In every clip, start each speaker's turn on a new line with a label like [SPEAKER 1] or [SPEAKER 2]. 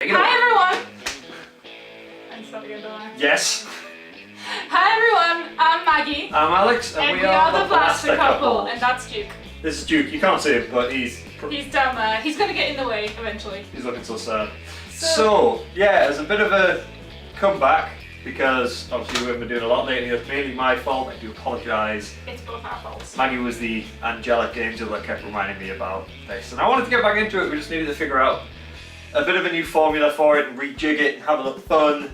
[SPEAKER 1] Hi everyone! And start again, don't I?
[SPEAKER 2] Yes.
[SPEAKER 1] Hi everyone, I'm Maggie.
[SPEAKER 2] I'm Alex,
[SPEAKER 1] and we are the Blaster Couple. And that's Duke.
[SPEAKER 2] This is Duke, you can't see him, but he's
[SPEAKER 1] down there. He's going to get in the way eventually.
[SPEAKER 2] He's looking so sad. So, yeah, as a bit of a comeback, because obviously we've been doing a lot lately, it's mainly my fault, I do apologise.
[SPEAKER 1] It's both our faults.
[SPEAKER 2] Maggie was the angelic angel that kept reminding me about this, and I wanted to get back into it. We just needed to figure out a bit of a new formula for it and rejig it and have a little fun.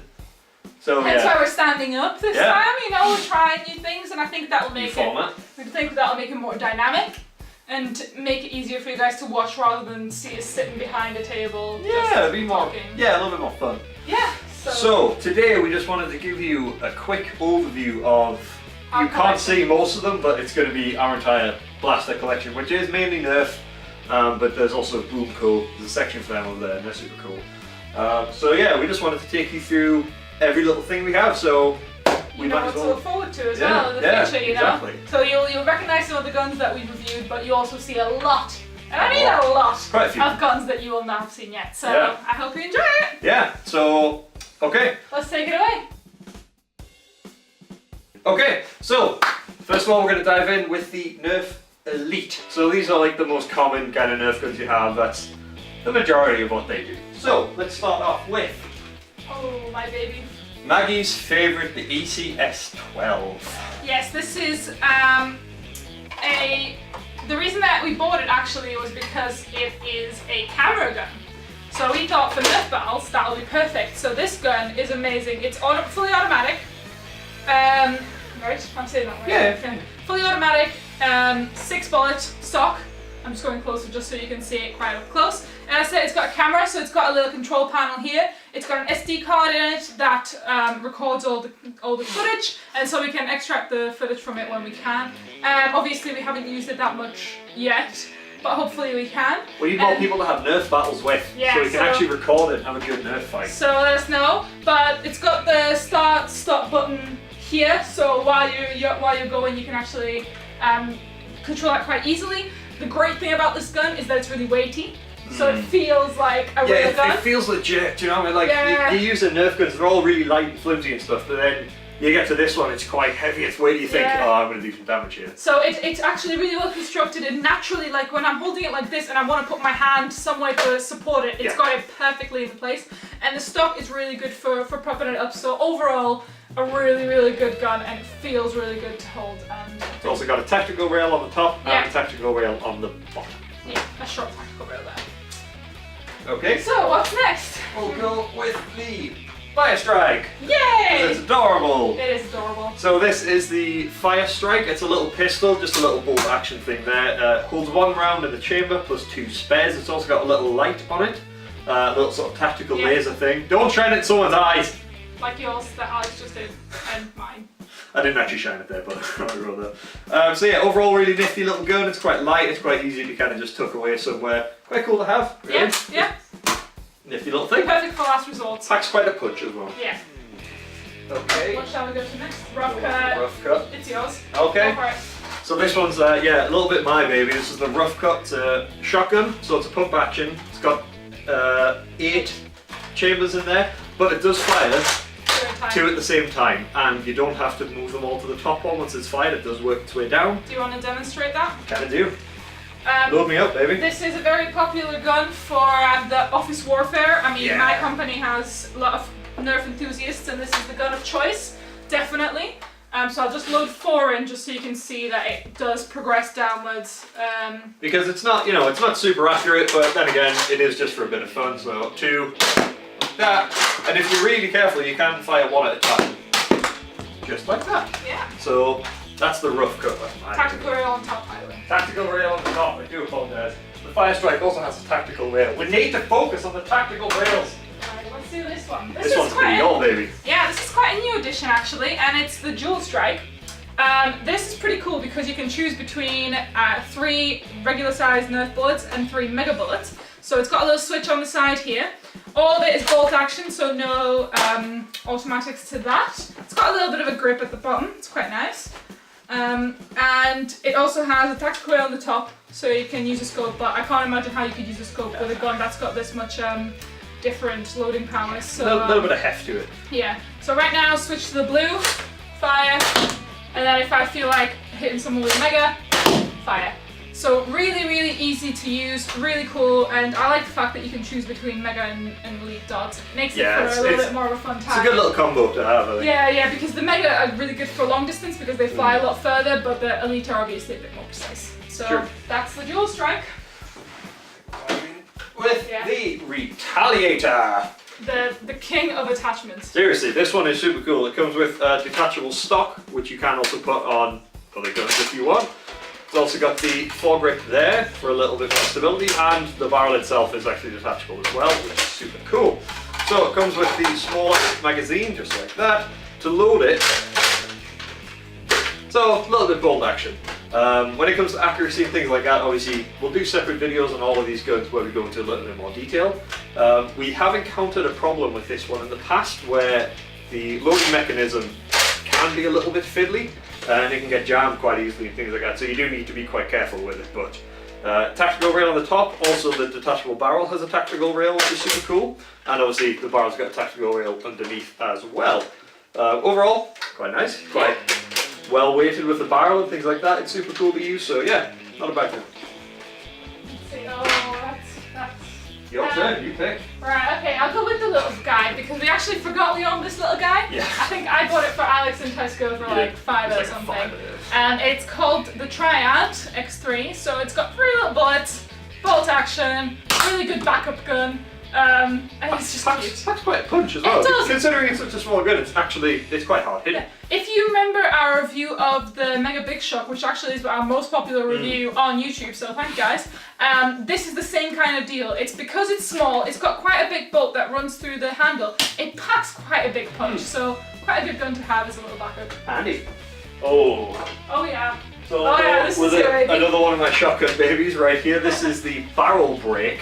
[SPEAKER 2] So
[SPEAKER 1] That's
[SPEAKER 2] yeah.
[SPEAKER 1] why we're standing up this time, you know, we're trying new things, and I think that'll make it more dynamic and make it easier for you guys to watch rather than see us sitting behind a table.
[SPEAKER 2] Yeah, it'll be more, a little bit more fun.
[SPEAKER 1] Yeah.
[SPEAKER 2] So today we just wanted to give you a quick overview of, you can't see most of them, but it's going to be our entire Blaster collection, which is mainly NERF, but there's also BoomCo, there's a section for them over there, and they're super cool. So yeah, we just wanted to take you through every little thing we have, so we might as well.
[SPEAKER 1] To look forward to as well in the future, you know.
[SPEAKER 2] Exactly.
[SPEAKER 1] So you'll recognise some of the guns that we've reviewed, but you also see a lot, and I mean a lot, of guns that you will not have seen yet. So I hope you enjoy it.
[SPEAKER 2] Yeah. So okay.
[SPEAKER 1] Let's take it away.
[SPEAKER 2] Okay. So first of all, we're going to dive in with the NERF Elite. So these are like the most common kind of NERF guns you have. That's the majority of what they do. So let's start off with.
[SPEAKER 1] Oh, my baby.
[SPEAKER 2] Maggie's favourite, the ECS-12.
[SPEAKER 1] Yes, this is the reason that we bought it actually was because it is a camera gun. So we thought for NERF battles that would be perfect. So this gun is amazing. It's fully automatic. Right? I'm saying that right.
[SPEAKER 2] Yeah.
[SPEAKER 1] Fully automatic, 6-bullet stock. I'm just going closer just so you can see it quite up close. And I said it's got a camera, so it's got a little control panel here. It's got an SD card in it that records all the footage, and so we can extract the footage from it when we can. Obviously we haven't used it that much yet, but hopefully we can. We
[SPEAKER 2] need more people to have NERF battles with, so we can actually record it and have a good NERF fight.
[SPEAKER 1] So let us know. But it's got the stop button here, so while you're going, you can actually control it quite easily. The great thing about this gun is that it's really weighty, so it feels like a real gun.
[SPEAKER 2] It feels legit, you know? Like you use the NERF guns, they're all really light and flimsy and stuff, but then you get to this one, it's quite heavy, it's weighty, you think, oh, I'm going to do some damage here.
[SPEAKER 1] So it's actually really well constructed, and naturally, like when I'm holding it like this and I want to put my hand somewhere to support it, it's got it perfectly in place. And the stock is really good for propping it up, so overall, a really, really good gun, and it feels really good to hold. And
[SPEAKER 2] it's also got a tactical rail on the top and a tactical rail on the bottom.
[SPEAKER 1] Yeah, a short tactical rail there.
[SPEAKER 2] Okay.
[SPEAKER 1] So what's next?
[SPEAKER 2] We'll go with the Accustrike.
[SPEAKER 1] Yay!
[SPEAKER 2] It's adorable.
[SPEAKER 1] It is adorable.
[SPEAKER 2] So this is the Accustrike. It's a little pistol, just a little bolt action thing there. Holds 1 round in the chamber plus 2 spares. It's also got a little light on it, a little sort of tactical laser thing. Don't shine it in someone's eyes.
[SPEAKER 1] Like yours that Alex just did, and mine.
[SPEAKER 2] I didn't actually shine it there, but I wrote that. So yeah, overall really nifty little gun. It's quite light, it's quite easy to kind of just tuck away somewhere. Quite cool to have, really.
[SPEAKER 1] Yeah.
[SPEAKER 2] Nifty little thing.
[SPEAKER 1] Perfect for last resort.
[SPEAKER 2] Packs quite a punch as well.
[SPEAKER 1] Yeah.
[SPEAKER 2] Okay.
[SPEAKER 1] What shall we go to next? Rough cut.
[SPEAKER 2] Rough cut.
[SPEAKER 1] It's yours.
[SPEAKER 2] Okay.
[SPEAKER 1] Go for it.
[SPEAKER 2] So this one's, a little bit my baby. This is the rough cut shotgun. So it's a pump action. It's got 8 chambers in there, but it does fire 2 at the same time, and you don't have to move them all to the top one once it's fired. It does work its way down.
[SPEAKER 1] Do you want to demonstrate that?
[SPEAKER 2] Kinda do. Load me up, baby.
[SPEAKER 1] This is a very popular gun for the office warfare. I mean, my company has a lot of NERF enthusiasts, and this is the gun of choice, definitely. So I'll just load 4 in just so you can see that it does progress downwards.
[SPEAKER 2] Because it's not, it's not super accurate, but then again, it is just for a bit of fun. So 2, like that, and if you're really careful, you can fire 1 at a time, just like that.
[SPEAKER 1] Yeah.
[SPEAKER 2] So that's the rough cut.
[SPEAKER 1] Tactical rail on top, by the way.
[SPEAKER 2] Tactical rail on the top. I do apologise. The Accustrike also has a tactical rail. We need to focus on the tactical rails.
[SPEAKER 1] Alright, let's do this one.
[SPEAKER 2] This one's pretty old, baby.
[SPEAKER 1] Yeah, this is quite a new addition actually, and it's the Dual Strike. This is pretty cool because you can choose between 3 regular sized NERF bullets and 3 mega bullets. So it's got a little switch on the side here. All of it is bolt action, so no automatics to that. It's got a little bit of a grip at the bottom. It's quite nice. And it also has a tactical rail on the top, so you can use a scope, but I can't imagine how you could use a scope with a gun that's got this much different loading powers. So
[SPEAKER 2] a little bit of heft to it.
[SPEAKER 1] Yeah. So right now, switch to the blue, fire, and then if I feel like hitting someone with mega, fire. So really, really easy to use, really cool, and I like the fact that you can choose between mega and elite dots. It makes it for a little bit more of a fun time.
[SPEAKER 2] It's a good little combo to have, I think.
[SPEAKER 1] Yeah, because the mega are really good for long distance because they fly a lot further, but the elite are obviously a bit more precise. So that's the dual strike.
[SPEAKER 2] With the Retaliator.
[SPEAKER 1] The king of attachments.
[SPEAKER 2] Seriously, this one is super cool. It comes with detachable stock, which you can also put on other guns if you want. It's also got the foregrip there for a little bit more stability, and the barrel itself is actually detachable as well, which is super cool. So it comes with the smaller magazine, just like that, to load it. So a little bit bolt action. When it comes to accuracy and things like that, obviously we'll do separate videos on all of these guns where we go into a little bit more detail. We have encountered a problem with this one in the past where the loading mechanism can be a little bit fiddly and it can get jammed quite easily and things like that, so you do need to be quite careful with it. But tactical rail on the top, also the detachable barrel has a tactical rail, which is super cool, and obviously the barrel's got a tactical rail underneath as well. Overall, quite nice, quite well weighted with the barrel and things like that. It's super cool to use, so yeah, not a bad thing.
[SPEAKER 1] That's
[SPEAKER 2] Your turn, you pick.
[SPEAKER 1] Right, okay, I'll go with the little guy because we actually forgot we owned this little guy.
[SPEAKER 2] Yeah.
[SPEAKER 1] I think I bought it for Alex in Tesco for like $5 or something. And it's called the Triad X3, so it's got 3 little bullets, bolt action, really good backup gun. And it's just cute.
[SPEAKER 2] That's quite a punch as well.
[SPEAKER 1] It does.
[SPEAKER 2] Considering it's such a small gun, it's quite hard hitting.
[SPEAKER 1] Yeah. If you remember our review of the Mega Big Shock, which actually is our most popular review on YouTube, so thank you guys. This is the same kind of deal. It's because it's small, it's got quite a big bolt that runs through the handle. It packs quite a big punch, so quite a good gun to have as a little backup.
[SPEAKER 2] Handy. Oh.
[SPEAKER 1] Oh yeah.
[SPEAKER 2] So
[SPEAKER 1] This is
[SPEAKER 2] another one of my shotgun babies right here. This is the barrel brake.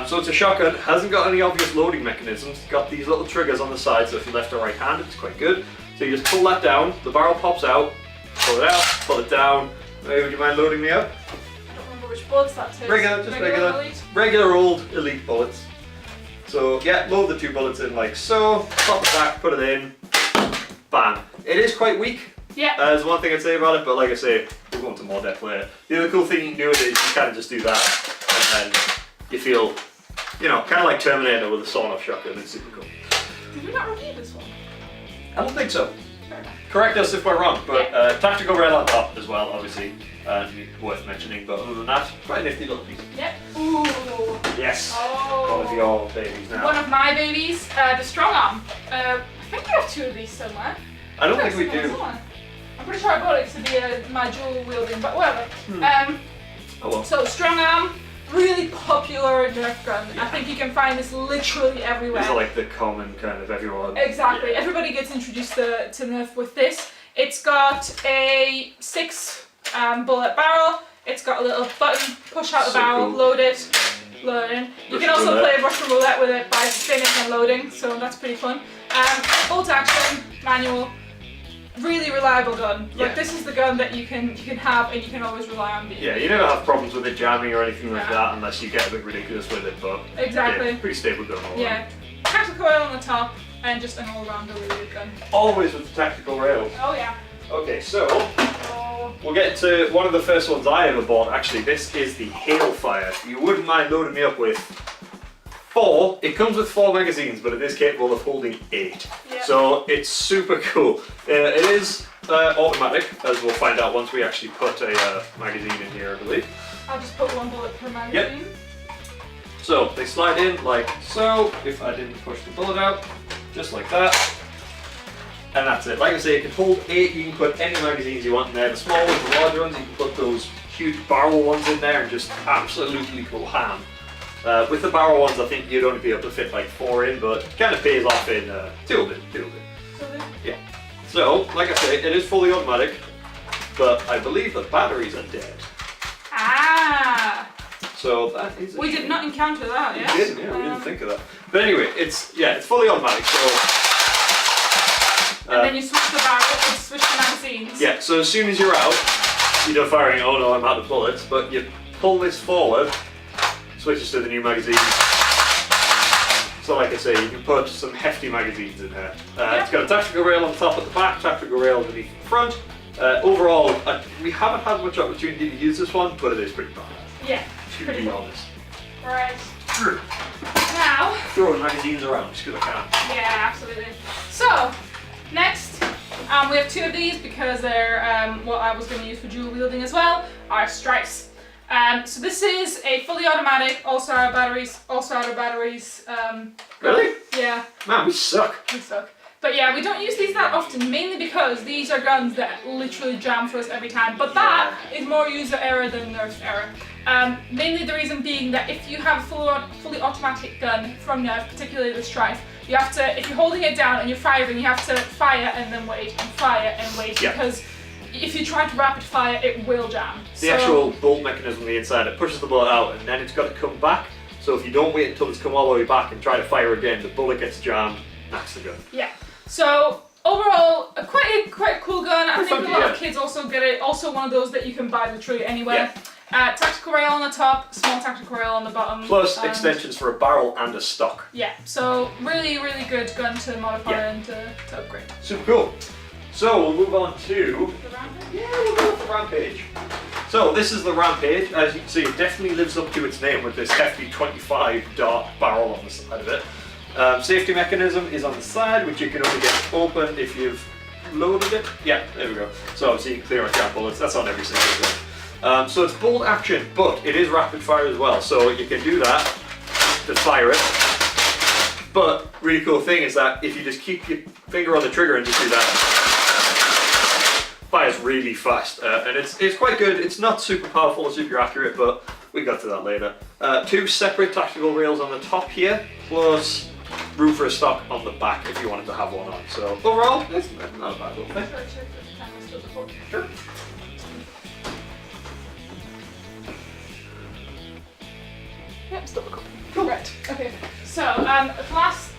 [SPEAKER 2] So it's a shotgun, hasn't got any obvious loading mechanisms. It's got these little triggers on the side, so if you're left or right handed, it's quite good. So you just pull that down, the barrel pops out, pull it out, pull it down. Maybe would you mind loading me up?
[SPEAKER 1] I don't remember which bullets that takes.
[SPEAKER 2] Regular old elite bullets. So yeah, load the 2 bullets in like so, pop it back, put it in, bam. It is quite weak.
[SPEAKER 1] Yeah.
[SPEAKER 2] There's one thing I'd say about it, but like I say, we'll go into more depth later. The other cool thing you can do with it is you kind of just do that, and then you feel, kind of like Terminator with a sawn-off shotgun. It's super cool.
[SPEAKER 1] Did we not review this one?
[SPEAKER 2] I don't think so.
[SPEAKER 1] Fair enough.
[SPEAKER 2] Correct us if we're wrong, but tactical rail on top as well, obviously, worth mentioning. But other than that, quite a nifty little piece.
[SPEAKER 1] Yep. Ooh.
[SPEAKER 2] Yes.
[SPEAKER 1] Oh.
[SPEAKER 2] One of your babies now.
[SPEAKER 1] One of my babies, the strong arm. I think we have 2 of these somewhere.
[SPEAKER 2] I don't think we do.
[SPEAKER 1] Somewhere. I'm pretty sure I bought it to be my dual wielding, but whatever.
[SPEAKER 2] Oh well.
[SPEAKER 1] So strong arm. Really popular Nerf gun. Yeah. I think you can find this literally everywhere.
[SPEAKER 2] These are like the common kind of everyone.
[SPEAKER 1] Exactly.
[SPEAKER 2] Yeah.
[SPEAKER 1] Everybody gets introduced to Nerf with this. It's got a 6 bullet barrel. It's got a little button, push out the barrel, cool. Load it, load it in. You can also play Russian roulette with it by spinning and loading, so that's pretty fun. Bolt action, manual. Really reliable gun. Like this is the gun that you can have and you can always rely on being.
[SPEAKER 2] Yeah, you never have problems with it jamming or anything like that unless you get a bit ridiculous with it, but
[SPEAKER 1] exactly.
[SPEAKER 2] Yeah, pretty stable gun all around.
[SPEAKER 1] Tactical rail on the top and just an all-rounder really good gun.
[SPEAKER 2] Always with the tactical rail.
[SPEAKER 1] Oh yeah.
[SPEAKER 2] Okay, so we'll get to one of the first ones I ever bought. Actually, this is the Hailfire. You wouldn't mind loading me up with 4. It comes with 4 magazines, but it is capable of holding 8. Yep. So it's super cool. It is automatic, as we'll find out once we actually put a magazine in here, I believe.
[SPEAKER 1] I'll just put 1 bullet per magazine.
[SPEAKER 2] Yep. So they slide in like so. If I didn't push the bullet out, just like that. And that's it. Like I say, it can hold 8. You can put any magazines you want in there. The small ones, the larger ones, you can put those huge barrel ones in there and just absolutely go ham. With the barrel ones, I think you'd only be able to fit like 4 in, but it kind of pays off in 2 bit. Yeah. So, like I say, it is fully automatic, but I believe the batteries are dead.
[SPEAKER 1] Ah.
[SPEAKER 2] So that is.
[SPEAKER 1] We did not encounter that.
[SPEAKER 2] We didn't. Yeah, we didn't think of that. But anyway, it's fully automatic. So.
[SPEAKER 1] And then you switch the barrel and switch the magazines.
[SPEAKER 2] Yeah. So as soon as you're out, you're done firing. Oh no, I'm out of bullets. But you pull this forward. Switches to the new magazine, So like I say, you can put some hefty magazines in here. It's got a tactical rail on the top at the back, tactical rail underneath the front. Overall, we haven't had much opportunity to use this one, but it is pretty badass.
[SPEAKER 1] Yeah,
[SPEAKER 2] to be honest.
[SPEAKER 1] Right. Now,
[SPEAKER 2] throwing magazines around just because I can.
[SPEAKER 1] Yeah, absolutely. So, next, we have two of these because they're what I was going to use for dual wielding as well, are strikes. So this is a fully automatic, also out of batteries.
[SPEAKER 2] Really?
[SPEAKER 1] Yeah.
[SPEAKER 2] Man, we suck.
[SPEAKER 1] We suck. But yeah, we don't use these that often, mainly because these are guns that literally jam for us every time. But that is more user error than Nerf's error. Mainly the reason being that if you have a fully automatic gun from Nerf, particularly the Strife, you have to, if you're holding it down and you're firing, you have to fire and then wait and fire and wait because if you try to rapid fire, it will jam.
[SPEAKER 2] The actual bolt mechanism on the inside, it pushes the bullet out and then it's got to come back. So if you don't wait until it's come all the way back and try to fire again, the bullet gets jammed, that's the gun.
[SPEAKER 1] Yeah. So overall, quite a cool gun. I think a lot of kids also get it. Also one of those that you can buy literally anywhere. Tactical rail on the top, small tactical rail on the bottom.
[SPEAKER 2] Plus extensions for a barrel and a stock.
[SPEAKER 1] Yeah, so really good gun to modify and to upgrade.
[SPEAKER 2] Super cool. So we'll move on to
[SPEAKER 1] The Rampage?
[SPEAKER 2] we'll go with the Rampage. So this is the Rampage. As you can see, it definitely lives up to its name with this hefty 25 dart barrel on the side of it. Safety mechanism is on the side, which you can only get open if you've loaded it. Yeah, there we go. So obviously you can clear out jam bullets. That's on every single gun. So it's bolt action, but it is rapid fire as well. So you can do that to fire it. But really cool thing is that if you just keep your finger on the trigger and just do that, fires really fast, and it's quite good. It's not super powerful or super accurate, but we got to that later. Two separate tactical rails on the top here, plus room for a stock on the back if you wanted to have one on. So overall, it's not a bad little thing. Sure.
[SPEAKER 1] Yep, still recording. Cool. Right. Okay. So last.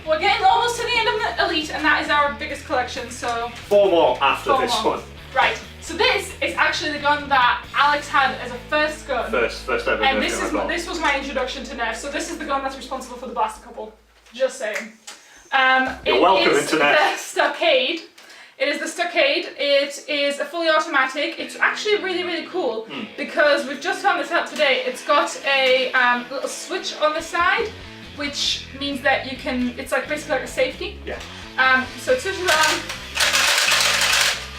[SPEAKER 1] We're getting almost to the end of the Elite, and that is our biggest collection. So
[SPEAKER 2] 4 more after this one.
[SPEAKER 1] Right. So this is actually the gun that Alex had as a first gun.
[SPEAKER 2] First ever.
[SPEAKER 1] And this was my introduction to NERF. So this is the gun that's responsible for the blaster couple. Just saying.
[SPEAKER 2] You're welcome into NERF.
[SPEAKER 1] The Stockade. It is the Stockade. It is a fully automatic. It's actually really cool because we've just found this out today. It's got a little switch on the side, which means that you can. It's like basically like a safety.
[SPEAKER 2] Yeah.
[SPEAKER 1] So it switches on.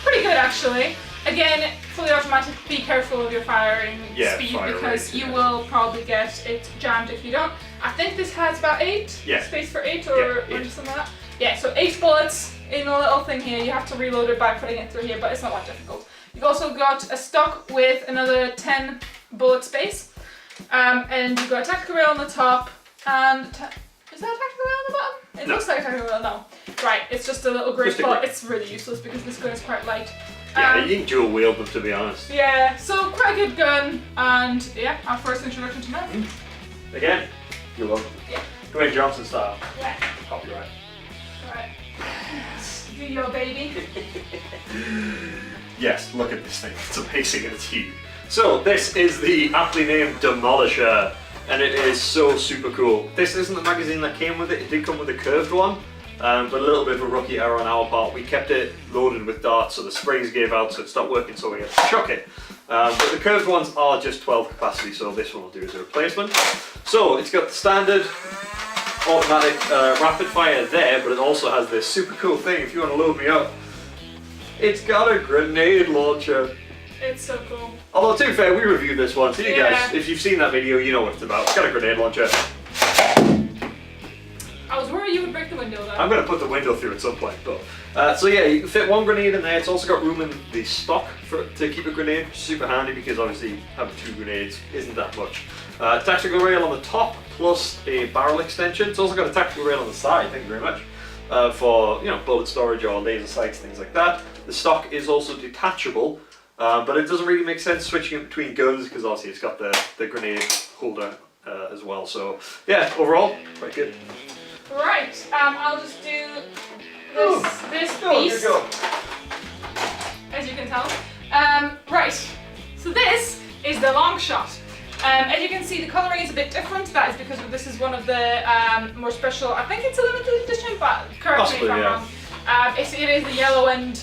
[SPEAKER 1] Pretty good actually. Again, fully automatic, be careful of your firing speed because you will probably get it jammed if you don't. I think this has about 8, space for 8 or something like that. Yeah, so 8 bullets in a little thing here. You have to reload it by putting it through here, but it's not that difficult. You've also got a stock with another 10 bullet space. And you've got a tactical rail on the top, and is that a tactical rail on the bottom? It looks like a tactical rail, no. Right, it's just a little grey spot. It's really useless because this gun is quite light.
[SPEAKER 2] Yeah, you can dual wield them to be honest.
[SPEAKER 1] Yeah, so quite a good gun, and yeah, our first introduction to NERF.
[SPEAKER 2] Again, you're welcome.
[SPEAKER 1] Yeah.
[SPEAKER 2] Dwayne Johnson style.
[SPEAKER 1] Yeah.
[SPEAKER 2] Copyright.
[SPEAKER 1] Alright. Do your baby.
[SPEAKER 2] Yes, look at this thing. It's amazing and it's huge. So this is the aptly named Demolisher, and it is so super cool. This isn't the magazine that came with it. It did come with a curved one. But a little bit of a rookie error on our part. We kept it loaded with darts, so the springs gave out, so it stopped working, so we had to chuck it. But the curved ones are just 12 capacity, so this one will do as a replacement. So it's got the standard automatic rapid fire there, but it also has this super cool thing. If you want to load me up, it's got a grenade launcher.
[SPEAKER 1] It's so cool.
[SPEAKER 2] Although to be fair, we reviewed this one, so you guys, if you've seen that video, you know what it's about. It's got a grenade launcher.
[SPEAKER 1] I was worried you would break the window though.
[SPEAKER 2] I'm going to put the window through at some point, but so yeah, you can fit 1 grenade in there. It's also got room in the stock to keep a grenade, which is super handy because obviously having 2 grenades isn't that much. Tactical rail on the top plus a barrel extension. It's also got a tactical rail on the side. Thank you very much for bullet storage or laser sights, things like that. The stock is also detachable, but it doesn't really make sense switching it between guns because obviously it's got the grenade holder as well. So yeah, overall quite good.
[SPEAKER 1] Right, I'll just do this piece, as you can tell. Right, so this is the long shot. As you can see, the colouring is a bit different. That is because this is one of the more special, I think it's a limited edition, but correct me if I'm wrong. It is the yellow and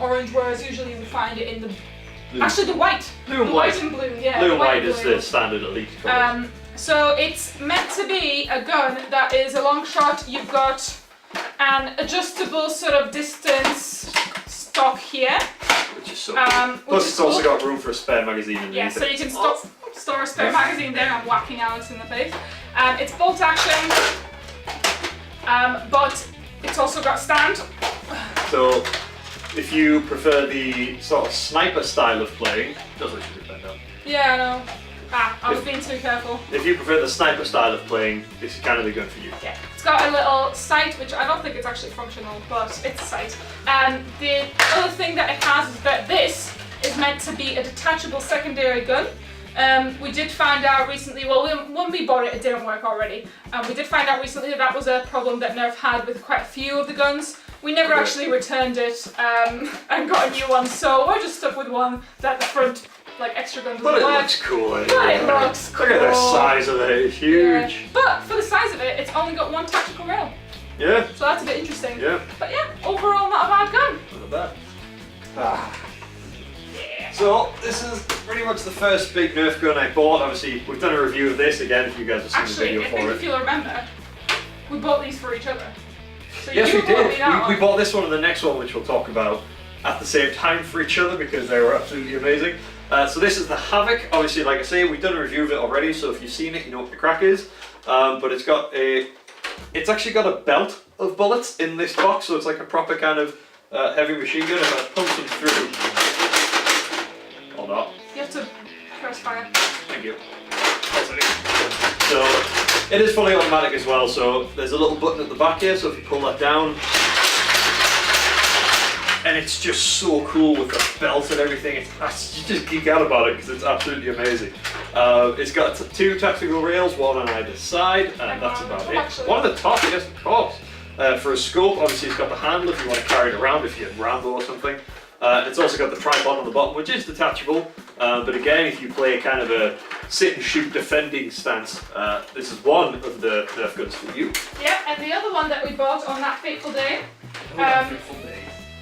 [SPEAKER 1] orange, whereas usually we find it in the...
[SPEAKER 2] Blue.
[SPEAKER 1] Actually, the white.
[SPEAKER 2] Blue and
[SPEAKER 1] white
[SPEAKER 2] white.
[SPEAKER 1] And blue, yeah.
[SPEAKER 2] Blue and white
[SPEAKER 1] and
[SPEAKER 2] is
[SPEAKER 1] blue.
[SPEAKER 2] the standard elite colour.
[SPEAKER 1] So it's meant to be a gun that is a long shot. You've got an adjustable sort of distance stock here.
[SPEAKER 2] Which is so cool. Plus it's also got room for a spare magazine in
[SPEAKER 1] Yeah, so you can store a spare magazine there. I'm whacking Alex in the face. It's bolt action, but it's also got stand.
[SPEAKER 2] So if you prefer the sort of sniper style of playing, does what you did down.
[SPEAKER 1] Yeah, I know. I was being too careful.
[SPEAKER 2] If you prefer the sniper style of playing, this is kind of the gun for you.
[SPEAKER 1] Yeah, it's got a little sight, which I don't think it's actually functional, but it's a sight. And the other thing that it has is that this is meant to be a detachable secondary gun. We did find out recently, well, when we bought it, it didn't work already. We did find out recently that was a problem that NERF had with quite a few of the guns. We never actually returned it and got a new one, so we're just stuck with one that the front extra gun doesn't work.
[SPEAKER 2] But it looks cool anyway.
[SPEAKER 1] But it looks cool.
[SPEAKER 2] Look at the size of it, it's huge.
[SPEAKER 1] Yeah. But for the size of it, it's only got one tactical rail.
[SPEAKER 2] Yeah.
[SPEAKER 1] So that's a bit interesting.
[SPEAKER 2] Yeah.
[SPEAKER 1] But yeah, overall not a bad gun.
[SPEAKER 2] Not bad. Yeah. So this is pretty much the first big Nerf gun I bought. Obviously, we've done a review of this again if you guys have seen
[SPEAKER 1] Actually,
[SPEAKER 2] the
[SPEAKER 1] I
[SPEAKER 2] video
[SPEAKER 1] think
[SPEAKER 2] for
[SPEAKER 1] if
[SPEAKER 2] it.
[SPEAKER 1] you'll remember, we bought these for each other. So
[SPEAKER 2] Yes,
[SPEAKER 1] you
[SPEAKER 2] we
[SPEAKER 1] bought me
[SPEAKER 2] did.
[SPEAKER 1] that
[SPEAKER 2] We
[SPEAKER 1] one.
[SPEAKER 2] bought this one and the next one, which we'll talk about at the same time for each other because they were absolutely amazing. So this is the Havoc. Obviously, like I say, we've done a review of it already, so if you've seen it, you know what the crack is. But it's actually got a belt of bullets in this box, so it's like a proper kind of heavy machine gun. If I punch them through, or not.
[SPEAKER 1] You have to press fire.
[SPEAKER 2] Thank you. So it is fully automatic as well. So there's a little button at the back here. So if you pull that down. And it's just so cool with the belt and everything. You just geek out about it because it's absolutely amazing. It's got two tactical rails, one on either side, and that's about it. One on the top, yes, of course. For a scope, obviously it's got the handle if you want to carry it around if you're Rambo or something. It's also got the tripod on the bottom, which is detachable. But again, if you play kind of a sit and shoot defending stance, this is one of the Nerf guns for you.
[SPEAKER 1] Yeah, and the other one that we bought on that fateful day.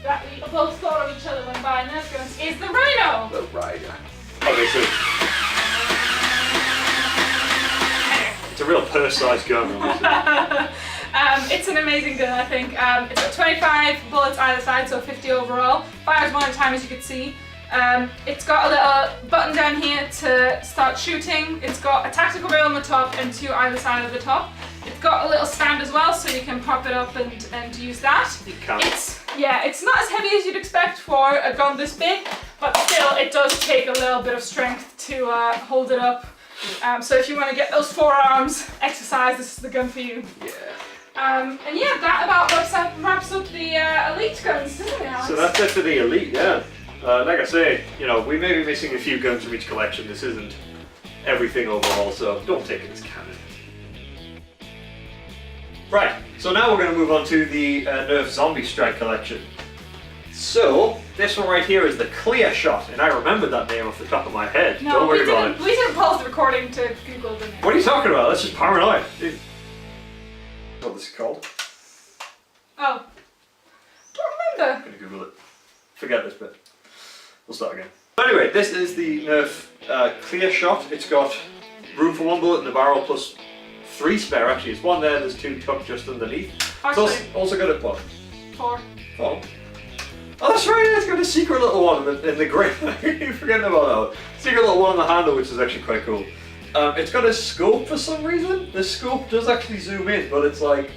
[SPEAKER 1] That we both thought of each other when buying Nerf guns is the Rhino!
[SPEAKER 2] The Rhino. Okay, so it's a real purse-sized gun, obviously.
[SPEAKER 1] It's an amazing gun, I think. It's got 25 bullets either side, so 50 overall. Fires one at a time, as you can see. It's got a little button down here to start shooting. It's got a tactical rail on the top and two either side of the top. It's got a little stand as well, so you can prop it up and use that.
[SPEAKER 2] You can.
[SPEAKER 1] It's not as heavy as you'd expect for a gun this big, but still it does take a little bit of strength to hold it up. So if you want to get those forearms exercise, this is the gun for you.
[SPEAKER 2] Yeah.
[SPEAKER 1] And yeah, that about wraps up the elite guns, doesn't it, Alex?
[SPEAKER 2] So that's it for the elite, yeah. Like I say, you know, we may be missing a few guns from each collection. This isn't everything overall, so don't take it as canon. Right, so now we're going to move on to the NERF Zombie Strike collection. So, this one right here is the Clear Shot, and I remembered that name off the top of my head.
[SPEAKER 1] No,
[SPEAKER 2] don't worry about it.
[SPEAKER 1] We didn't pause the recording to Google the name.
[SPEAKER 2] What are you talking about? That's just paranoid. Dude. What this is called?
[SPEAKER 1] Oh. Don't remember.
[SPEAKER 2] I'm going to Google it. Forget this bit. We'll start again. Anyway, this is the NERF Clear Shot. It's got room for one bullet in the barrel plus 3 spare actually. It's one there, there's 2 tucked just underneath.
[SPEAKER 1] Actually,
[SPEAKER 2] It's also got a what?
[SPEAKER 1] 4.
[SPEAKER 2] Oh. Oh, that's right, it's got a secret little one in the grip. I keep forgetting about that one. Secret little one on the handle, which is actually quite cool. It's got a scope for some reason. The scope does actually zoom in, but it's like...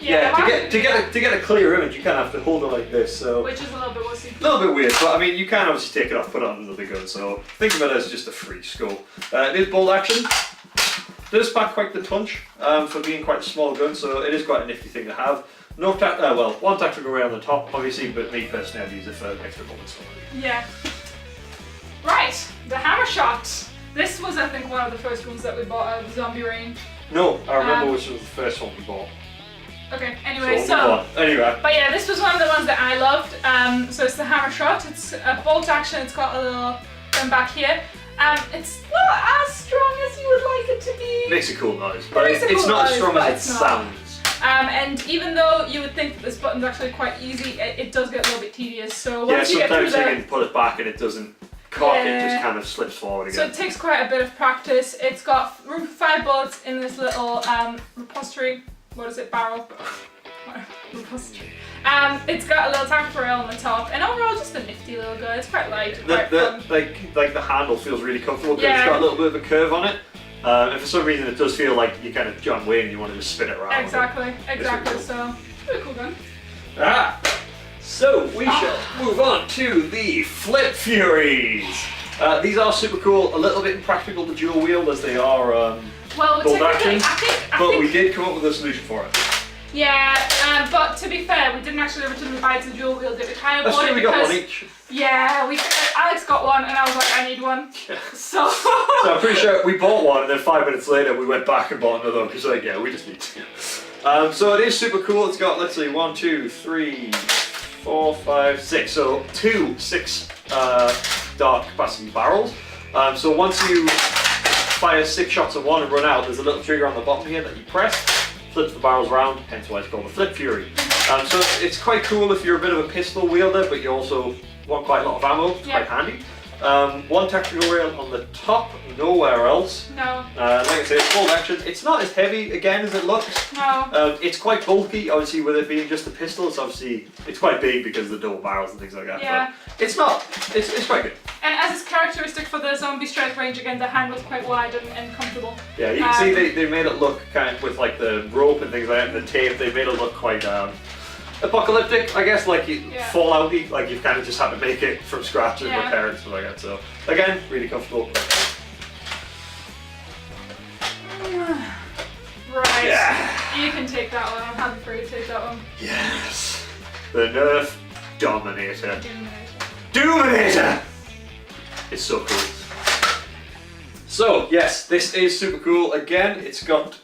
[SPEAKER 2] Yeah, to get a clear image, you kind of have to hold it like this, so...
[SPEAKER 1] Which is a little bit wussy.
[SPEAKER 2] A little bit weird, but I mean, you can obviously take it off, put it on another gun, so think of it as just a free scope. It is bolt action. It does pack quite the punch for being quite a small gun, so it is quite a nifty thing to have. No one tactical rail on the top, obviously, but me personally, I'd use it for extra bullets.
[SPEAKER 1] Yeah. Right, the Hammer Shot. This was, I think, one of the first ones that we bought out of the zombie range.
[SPEAKER 2] No, I remember which was the first one we bought.
[SPEAKER 1] Okay, anyway,
[SPEAKER 2] Anyway.
[SPEAKER 1] But yeah, this was one of the ones that I loved. So it's the Hammer Shot. It's a bolt action. It's got a little gun back here. It's not as strong as you would like it to be.
[SPEAKER 2] Makes a cool noise, but
[SPEAKER 1] makes a
[SPEAKER 2] it's
[SPEAKER 1] cool
[SPEAKER 2] not as
[SPEAKER 1] noise,
[SPEAKER 2] strong
[SPEAKER 1] but
[SPEAKER 2] as it
[SPEAKER 1] it's not.
[SPEAKER 2] sounds.
[SPEAKER 1] And even though you would think that this button's actually quite easy, it does get a little bit tedious. So once you get through
[SPEAKER 2] sometimes you can pull it back and it doesn't cock, it just
[SPEAKER 1] Yeah.
[SPEAKER 2] kind of slips forward
[SPEAKER 1] So
[SPEAKER 2] again.
[SPEAKER 1] it takes quite a bit of practice. It's got room for 5 bullets in this little repository. What is it? Barrel? Repository. It's got a little tactical rail on the top, and overall just a nifty little gun. It's quite light, quite fun.
[SPEAKER 2] Like the handle feels really comfortable because
[SPEAKER 1] Yeah.
[SPEAKER 2] it's got a little bit of a curve on it. And for some reason it does feel like you kind of John Wayne and you want to just spin it around.
[SPEAKER 1] Exactly.
[SPEAKER 2] cool.
[SPEAKER 1] So, it's a pretty cool gun.
[SPEAKER 2] So we shall move on to the Flip Furies. These are super cool, a little bit impractical to dual wield as they are
[SPEAKER 1] Well,
[SPEAKER 2] bolt
[SPEAKER 1] technically,
[SPEAKER 2] action,
[SPEAKER 1] I
[SPEAKER 2] but
[SPEAKER 1] think,
[SPEAKER 2] we did come up with a solution for it.
[SPEAKER 1] yeah, but to be fair, we didn't actually originally buy it to dual wield it. We kind of
[SPEAKER 2] That's
[SPEAKER 1] bought
[SPEAKER 2] true,
[SPEAKER 1] it
[SPEAKER 2] we got
[SPEAKER 1] because
[SPEAKER 2] one each.
[SPEAKER 1] yeah, Alex got one, and I was like, I need one.
[SPEAKER 2] Yeah.
[SPEAKER 1] So
[SPEAKER 2] So I'm pretty sure we bought one and then 5 minutes later we went back and bought another one because like, yeah, we just need to. So it is super cool. It's got, let's see, 1, 2, 3, 4, 5, 6. So 6 dark capacity barrels. So once you fire 6 shots at one and run out, there's a little trigger on the bottom here that you press, flips the barrels around, hence why it's called the Flip Fury. So it's quite cool if you're a bit of a pistol wielder, but you also want quite a lot of ammo. It's quite handy. One tactical rail on the top, nowhere else.
[SPEAKER 1] no,
[SPEAKER 2] Like I said, it's bolt action. It's not as heavy again as it looks.
[SPEAKER 1] no.
[SPEAKER 2] It's quite bulky, obviously, with it being just a pistol. It's quite big because of the double barrels and things like that.
[SPEAKER 1] Yeah.
[SPEAKER 2] But it's not. It's quite good.
[SPEAKER 1] And as is characteristic for the zombie strike range, again, the handle's quite wide and comfortable.
[SPEAKER 2] Yeah, you can see they made it look kind of with like the rope and things like that and the tape. They made it look quite apocalyptic, I guess, like Fallout-y, like you've kind of just had to make it from scratch and repair it and stuff like that. So again, really comfortable.
[SPEAKER 1] Right.
[SPEAKER 2] Yeah.
[SPEAKER 1] You can take that one. I'm happy for you to take that one.
[SPEAKER 2] Yes, the NERF Dominator.
[SPEAKER 1] Doomlands.
[SPEAKER 2] Doominator! It's so cool. So, yes, this is super cool. Again, it's got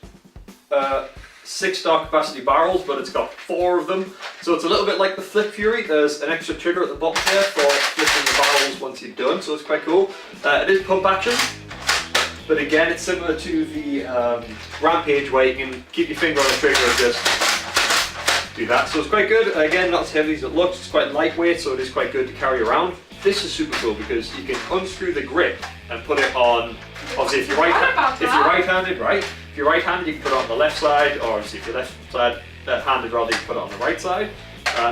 [SPEAKER 2] 6 dark capacity barrels, but it's got 4 of them. So it's a little bit like the Flip Fury. There's an extra trigger at the bottom there for flipping the barrels once you're done, so it's quite cool. It is pump action, but again, it's similar to the Rampage where you can keep your finger on the trigger and just do that. So it's quite good. Again, not as heavy as it looks. It's quite lightweight, so it is quite good to carry around. This is super cool because you can unscrew the grip and put it on. Obviously, if you're right-handed, right? If you're right-handed, you can put it on the left side, or obviously if you're left-handed, rather, you can put it on the right side.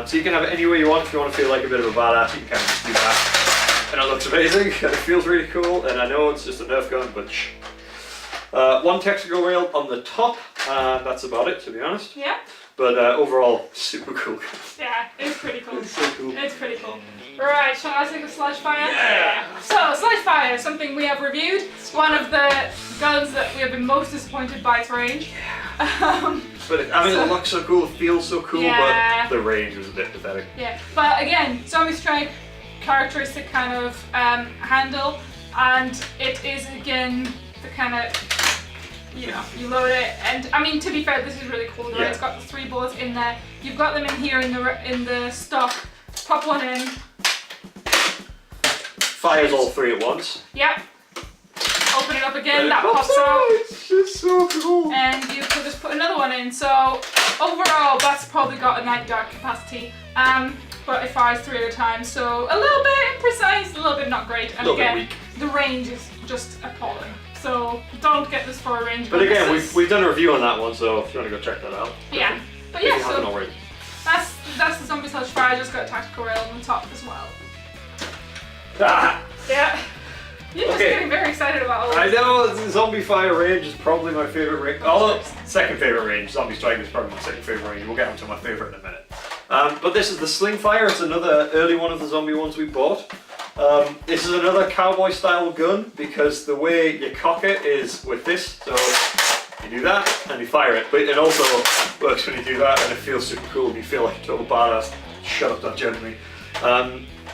[SPEAKER 2] So you can have it any way you want. If you want to feel like a bit of a badass, you can kind of just do that, and it looks amazing. And it feels really cool. And I know it's just a Nerf gun, but one tactical rail on the top, and that's about it, to be honest.
[SPEAKER 1] Yeah.
[SPEAKER 2] But overall, super cool.
[SPEAKER 1] Yeah, it's pretty cool.
[SPEAKER 2] It's so cool.
[SPEAKER 1] It's pretty cool. Right, shall I take a Sludge Fire?
[SPEAKER 2] Yeah.
[SPEAKER 1] So, Sludge Fire is something we have reviewed. It's one of the guns that we have been most disappointed by its range.
[SPEAKER 2] But it looks so cool, it feels so cool, but the range was a bit pathetic.
[SPEAKER 1] Yeah, but again, Zombie Strike, characteristic kind of handle, and it is again the kind of, you know, you load it, and I mean, to be fair, this is really cool. Right?
[SPEAKER 2] Yeah.
[SPEAKER 1] It's got the 3 bullets in there. You've got them in here in the stock. Pop one in.
[SPEAKER 2] Fires all 3 at once.
[SPEAKER 1] Yep. Open it up again. That pops out.
[SPEAKER 2] It's just so cool.
[SPEAKER 1] And you can just put another one in. So overall, that's probably got a 9 dark capacity. But it fires 3 at a time. So a little bit imprecise, a little bit not great. And again, the range is just appalling. So don't get this for a range.
[SPEAKER 2] But again, we've done a review on that one, so if you want to go check that out.
[SPEAKER 1] Yeah. But
[SPEAKER 2] if
[SPEAKER 1] yeah,
[SPEAKER 2] you haven't
[SPEAKER 1] so
[SPEAKER 2] already.
[SPEAKER 1] that's the Zombie Sludge Fire. I just got a tactical rail on the top as well.
[SPEAKER 2] Ah,
[SPEAKER 1] Yeah. You're just getting very excited about all this.
[SPEAKER 2] I know the Zombie Fire range is probably my favourite range. Although, second favourite range. Zombie Strike is probably my second favourite range. We'll get onto my favourite in a minute. But this is the Sling Fire. It's another early one of the zombie ones we bought. This is another cowboy style gun because the way you cock it is with this. So you do that and you fire it. But it also works when you do that and it feels super cool. You feel like a total badass. Shut up, that gentleman.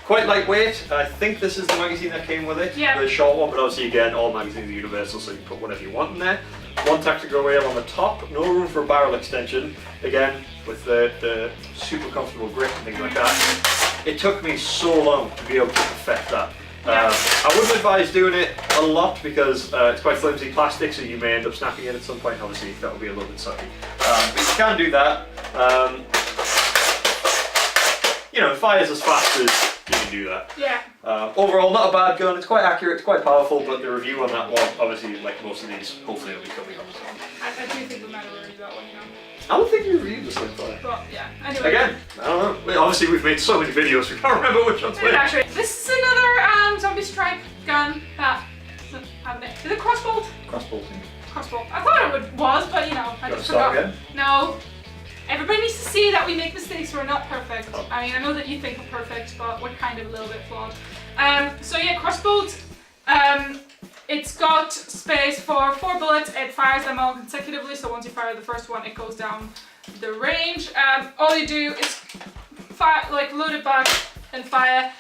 [SPEAKER 2] Quite lightweight. I think this is the magazine that came with it, the short one, but obviously again, all magazines are universal, so you can put whatever you want in there. One tactical rail on the top, no room for a barrel extension, again, with the super comfortable grip and things like that. It took me so long to be able to perfect that.
[SPEAKER 1] Yeah.
[SPEAKER 2] I wouldn't advise doing it a lot because it's quite flimsy plastic, so you may end up snapping it at some point. Obviously, that will be a little bit sucky. But you can do that. You know, it fires as fast as you can do that.
[SPEAKER 1] Yeah.
[SPEAKER 2] Overall, not a bad gun. It's quite accurate, it's quite powerful, but the review on that one, obviously, like most of these, hopefully it'll be coming up. So.
[SPEAKER 1] I do think we might have review that one, you know.
[SPEAKER 2] I don't think we reviewed this Slimfire.
[SPEAKER 1] But yeah, anyway.
[SPEAKER 2] Again, I don't know. Obviously, we've made so many videos, we can't remember which one's which.
[SPEAKER 1] Actually, this is another Zombie Strike gun that doesn't have it. Is it crossbolt?
[SPEAKER 2] Crossbolting.
[SPEAKER 1] Crossbolt. I thought it was, but you know, I just forgot.
[SPEAKER 2] Again?
[SPEAKER 1] No. Everybody needs to see that we make mistakes, we're not perfect. I mean, I know that you think we're perfect, but we're kind of a little bit flawed. So yeah, crossbolt, it's got space for 4 bullets, it fires them all consecutively, so once you fire the first one, it goes down the range. All you do is fire, like load it back and fire.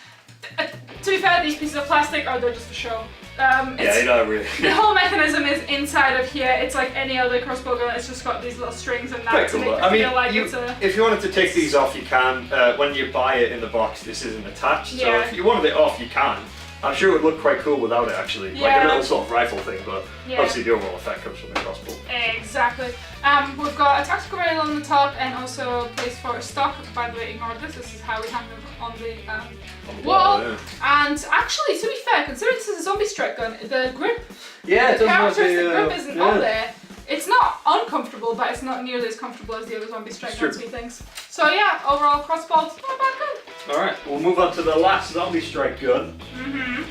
[SPEAKER 1] To be fair, these pieces of plastic are there just for show.
[SPEAKER 2] Yeah, you know, really.
[SPEAKER 1] The whole mechanism is inside of here. It's like any other crossbow gun. It's just got these little strings and that to make it feel like it's a...
[SPEAKER 2] If you wanted to take these off, you can. When you buy it in the box, this isn't attached.
[SPEAKER 1] Yeah.
[SPEAKER 2] So if you wanted it off, you can. I'm sure it would look quite cool without it, actually.
[SPEAKER 1] Yeah.
[SPEAKER 2] Like a little sort of rifle thing, but
[SPEAKER 1] Yeah.
[SPEAKER 2] obviously the overall effect comes from the crossbow.
[SPEAKER 1] Exactly. We've got a tactical rail on the top and also a place for a stock. By the way, ignore this. This is how we hang them on the wall.
[SPEAKER 2] Yeah.
[SPEAKER 1] And actually, to be fair, considering this is a zombie strike gun, the grip,
[SPEAKER 2] Yeah, it
[SPEAKER 1] the
[SPEAKER 2] doesn't have
[SPEAKER 1] characteristic
[SPEAKER 2] the,
[SPEAKER 1] grip isn't on there. It's not uncomfortable, but it's not nearly as comfortable as the other zombie strike guns, we think. So yeah, overall crossbolt, not a bad gun.
[SPEAKER 2] Alright, we'll move on to the last zombie strike gun. And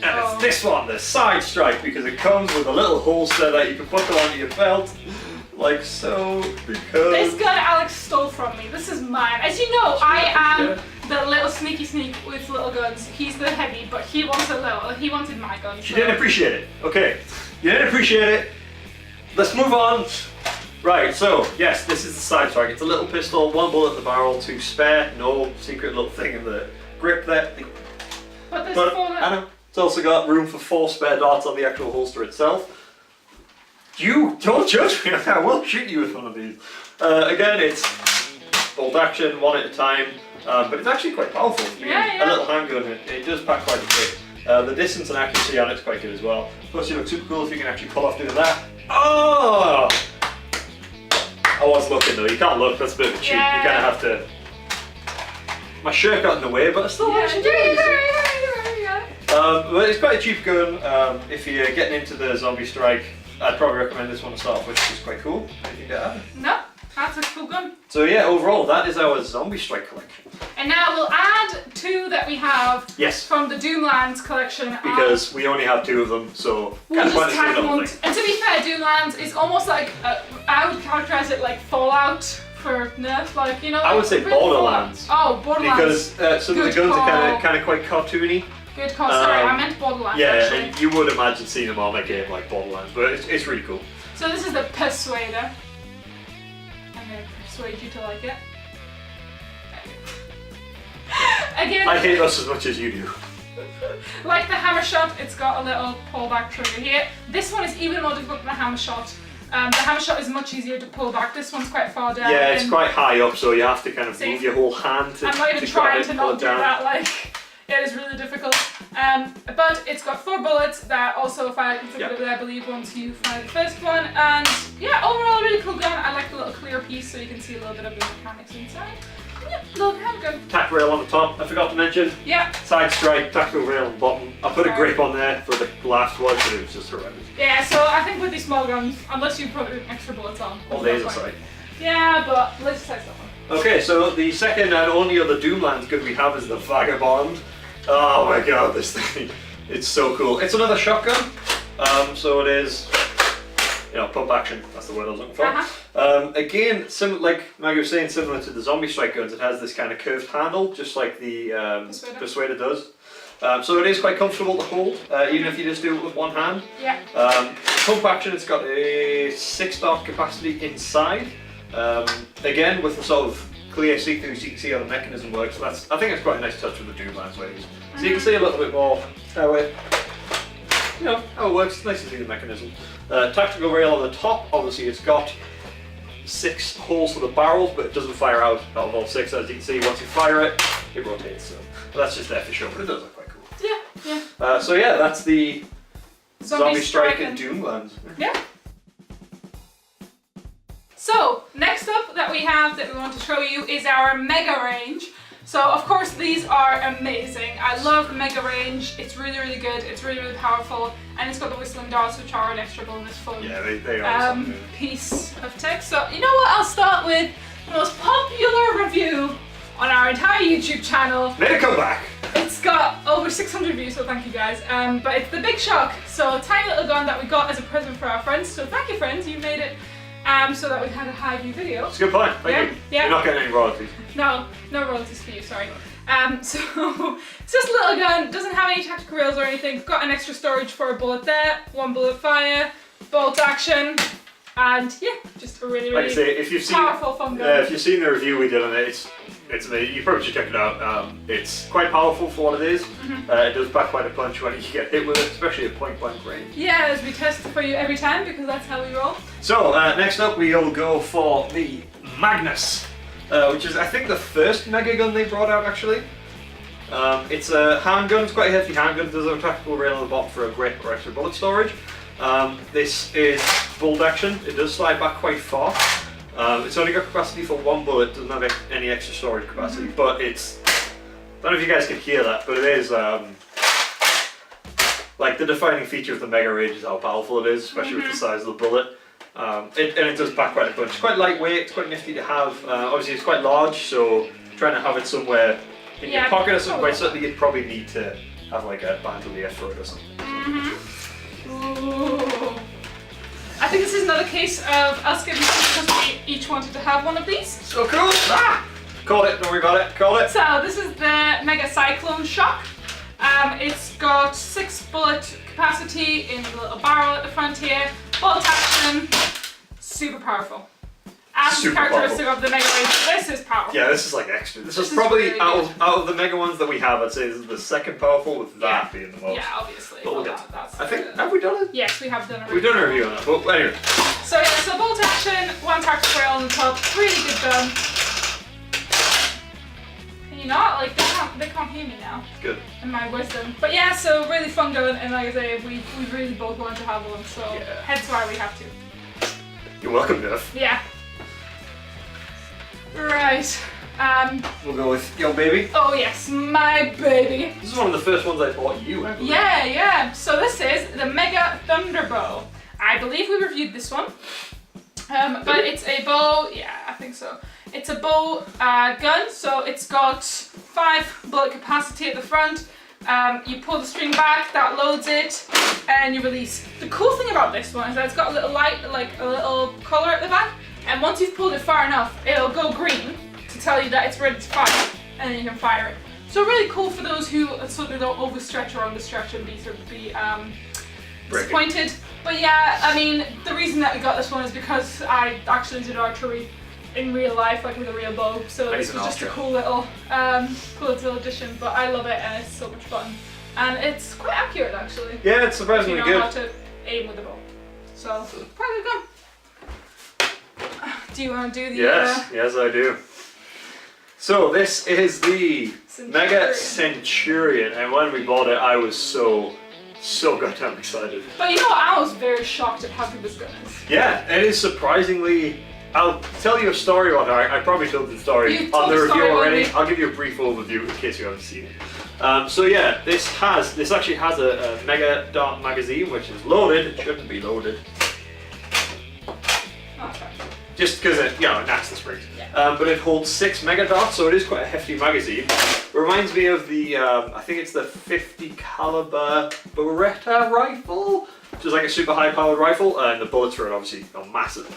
[SPEAKER 2] it's this one, the side strike, because it comes with a little holster that you can put onto your belt, like so, because...
[SPEAKER 1] This gun Alex stole from me. This is mine. As you know, I am the little sneaky sneak with little guns. He's the heavy, but he wants a little. He wanted my gun.
[SPEAKER 2] You didn't appreciate it. Okay, you didn't appreciate it. Let's move on. Right, so, yes, this is the side strike. It's a little pistol, 1 bullet in the barrel, 2 spare, no secret little thing in the grip there.
[SPEAKER 1] But there's
[SPEAKER 2] But,
[SPEAKER 1] 4...
[SPEAKER 2] I know. It's also got room for 4 spare darts on the actual holster itself. You don't judge me, I will shoot you with one of these. Again, it's bolt action, 1 at a time, but it's actually quite powerful.
[SPEAKER 1] Yeah.
[SPEAKER 2] A little handgun, it does pack quite a bit. The distance and accuracy on it's quite good as well. Plus, you look super cool if you can actually pull off doing that. Oh! I was looking though, you can't look, that's a bit of a cheat.
[SPEAKER 1] Yeah.
[SPEAKER 2] You kind of have to. My shirt got in the way, but I still actually do it. But it's quite a cheap gun. If you're getting into the zombie strike, I'd probably recommend this one to start off with, which is quite cool. You get that.
[SPEAKER 1] No, that's a cool gun.
[SPEAKER 2] So yeah, overall, that is our zombie strike collection.
[SPEAKER 1] And now we'll add 2 that we have from the Doomlands collection.
[SPEAKER 2] Because we only have 2 of them, so
[SPEAKER 1] we'll
[SPEAKER 2] kind of
[SPEAKER 1] just tag them on. And to be fair, Doomlands is almost like, I would characterize it like Fallout for NERF, like, you know.
[SPEAKER 2] I would say
[SPEAKER 1] real
[SPEAKER 2] Borderlands.
[SPEAKER 1] Oh, Borderlands.
[SPEAKER 2] Because some of the guns are kind of quite cartoony.
[SPEAKER 1] Good call, sorry, I meant Borderlands
[SPEAKER 2] Yeah,
[SPEAKER 1] actually.
[SPEAKER 2] and you would imagine seeing them on a game like Borderlands, but it's really cool.
[SPEAKER 1] So this is the Persuader. I'm going to persuade you to like it. Again,
[SPEAKER 2] I hate us as much as you do.
[SPEAKER 1] like the hammer shot, it's got a little pullback trigger here. This one is even more difficult than the hammer shot. The hammer shot is much easier to pull back. This one's quite far down.
[SPEAKER 2] Yeah, it's quite high up, so you have to kind of move your whole hand to
[SPEAKER 1] I'm not even
[SPEAKER 2] grab
[SPEAKER 1] trying
[SPEAKER 2] it
[SPEAKER 1] to
[SPEAKER 2] and pull
[SPEAKER 1] not
[SPEAKER 2] it
[SPEAKER 1] do
[SPEAKER 2] down.
[SPEAKER 1] that, like, it is really difficult. But it's got 4 bullets that also fire consecutively, I believe, once you fire the first one. And yeah, overall, a really cool gun. I like the little clear piece so you can see a little bit of the mechanics inside. Yeah, little handgun.
[SPEAKER 2] Tack rail on the top, I forgot to mention.
[SPEAKER 1] Yeah.
[SPEAKER 2] Side strike, tactical rail on the bottom. I put a grip on there for the last one, but it was just horrendous.
[SPEAKER 1] Yeah, so I think with these small guns, unless you put extra bullets on.
[SPEAKER 2] All laser sight.
[SPEAKER 1] Yeah, but laser sight's not fun.
[SPEAKER 2] Okay, so the second and only other Doomlands gun we have is the Vagabond. Oh my god, this thing, it's so cool. It's another shotgun, so it is, you know, pump action, that's the word I was looking for. Again, like Maggie was saying, similar to the zombie strike guns, it has this kind of curved handle, just like the Persuader does. So it is quite comfortable to hold, even if you just do it with one hand.
[SPEAKER 1] Yeah.
[SPEAKER 2] Pump action, it's got a 6 dart capacity inside. Again, with the sort of clear see-through, so you can see how the mechanism works. So I think it's quite a nice touch with the Doomlands ways. So you can see a little bit more how it, you know, how it works. It's nice to see the mechanism. Tactical rail on the top. Obviously, it's got 6 holes for the barrels, but it doesn't fire out of all 6. As you can see, once you fire it, it rotates. So that's just there for show, but it does look quite cool.
[SPEAKER 1] Yeah.
[SPEAKER 2] So yeah, that's the Zombie Strike and Doomlands.
[SPEAKER 1] Yeah. So, next up that we have that we want to show you is our Mega range. So, of course, these are amazing. I love the Mega range. It's really, really good. It's really, really powerful. And it's got the whistling darts, which are an extra bonus fun
[SPEAKER 2] Yeah, they are.
[SPEAKER 1] piece of tech. So, you know what? I'll start with the most popular review on our entire YouTube channel.
[SPEAKER 2] Made a comeback.
[SPEAKER 1] It's got over 600 views, so thank you guys. But it's the Big Shock. So, a tiny little gun that we got as a present for our friends. So, thank you, friends. You made it. So that we had a high view video.
[SPEAKER 2] It's a good point. Thank you.
[SPEAKER 1] Yeah.
[SPEAKER 2] You're not getting any royalties.
[SPEAKER 1] No royalties for you, sorry. So it's just a little gun, doesn't have any tactical rails or anything. Got an extra storage for a bullet there, 1 bullet fire, bolt action, and yeah, just a really, really
[SPEAKER 2] like I say, if you've
[SPEAKER 1] powerful fun gun.
[SPEAKER 2] If you've seen the review we did on it, it's amazing. You probably should check it out. It's quite powerful for what it is. It does pack quite a punch when you get hit with it, especially at point blank range.
[SPEAKER 1] Yeah, as we test it for you every time because that's how we roll.
[SPEAKER 2] So next up we'll go for the Magnus, which is I think the first mega gun they brought out actually. It's a handgun, it's quite a hefty handgun, it does have a tactical rail on the bottom for a grip or extra bullet storage. This is bolt action, it does slide back quite far. It's only got capacity for 1 bullet, doesn't have any extra storage capacity, but it's, I don't know if you guys can hear that, but it is like the defining feature of the Mega range is how powerful it is, especially with the size of the bullet. And it does pack quite a bunch. It's quite lightweight, it's quite nifty to have. Obviously it's quite large, so trying to have it somewhere in your pocket or something, quite certainly you'd probably need to have like a bandolier for it or something.
[SPEAKER 1] Ooh. I think this is another case of us getting this because we each wanted to have one of these.
[SPEAKER 2] So cool! Ah! Call it, don't worry about it, call it!
[SPEAKER 1] So this is the Mega Cyclone Shock. It's got 6 bullet capacity in the little barrel at the front here. Bolt action, super powerful. As
[SPEAKER 2] Super
[SPEAKER 1] characteristic of the Mega range, this is powerful.
[SPEAKER 2] Yeah, this is like extra. This is probably
[SPEAKER 1] really
[SPEAKER 2] out of the Mega ones that we have, I'd say this is the second powerful, with that being the most.
[SPEAKER 1] Yeah, obviously.
[SPEAKER 2] But we'll
[SPEAKER 1] Well,
[SPEAKER 2] get
[SPEAKER 1] that's
[SPEAKER 2] I think, have we done it?
[SPEAKER 1] Yes, we have done a review.
[SPEAKER 2] We've done a review on that, but anyway.
[SPEAKER 1] So yeah, so bolt action, 1 tactical rail on the top, really good gun. Can you not? Like, they can't hear me now.
[SPEAKER 2] Good.
[SPEAKER 1] In my wisdom. But yeah, so really fun gun, and like I say, we really both want to have one, so hence why we have to.
[SPEAKER 2] You're welcome, Nerf.
[SPEAKER 1] Yeah. Right.
[SPEAKER 2] We'll go with your baby.
[SPEAKER 1] Oh yes, my baby.
[SPEAKER 2] This is one of the first ones I bought you, I believe.
[SPEAKER 1] Yeah. So this is the Mega Thunderbow. I believe we reviewed this one. But it's a bow, yeah, I think so. It's a bow gun, so it's got 5 bullet capacity at the front. You pull the string back, that loads it, and you release. The cool thing about this one is that it's got a little light, like a little collar at the back, and once you've pulled it far enough, it'll go green to tell you that it's ready to fire, and then you can fire it. So really cool for those who sort of don't overstretch or understretch and be disappointed. But yeah, I mean, the reason that we got this one is because I actually did archery in real life, like with a real bow. So this was just a cool little addition. But I love it, and it's so much fun, and it's quite accurate actually.
[SPEAKER 2] Yeah, it's surprisingly
[SPEAKER 1] if you know
[SPEAKER 2] good.
[SPEAKER 1] how to aim with the bow. So quite a good gun. Do you want to do the?
[SPEAKER 2] Yes, I do. So this is the Mega Centurion, and when we bought it, I was so goddamn excited.
[SPEAKER 1] But you know what? I was very shocked at how good this gun is.
[SPEAKER 2] Yeah, it is surprisingly. I'll tell you a story on it. I probably told the story on the review already. I'll give you a brief overview in case you haven't seen it. So yeah, this actually has a Mega Dart magazine, which is loaded. It shouldn't be loaded. Just because it knacks the springs. Yeah. But it holds 6 Mega Darts, so it is quite a hefty magazine. Reminds me of the, I think it's the 50 caliber Beretta rifle, which is like a super high powered rifle, and the bullets are obviously massive.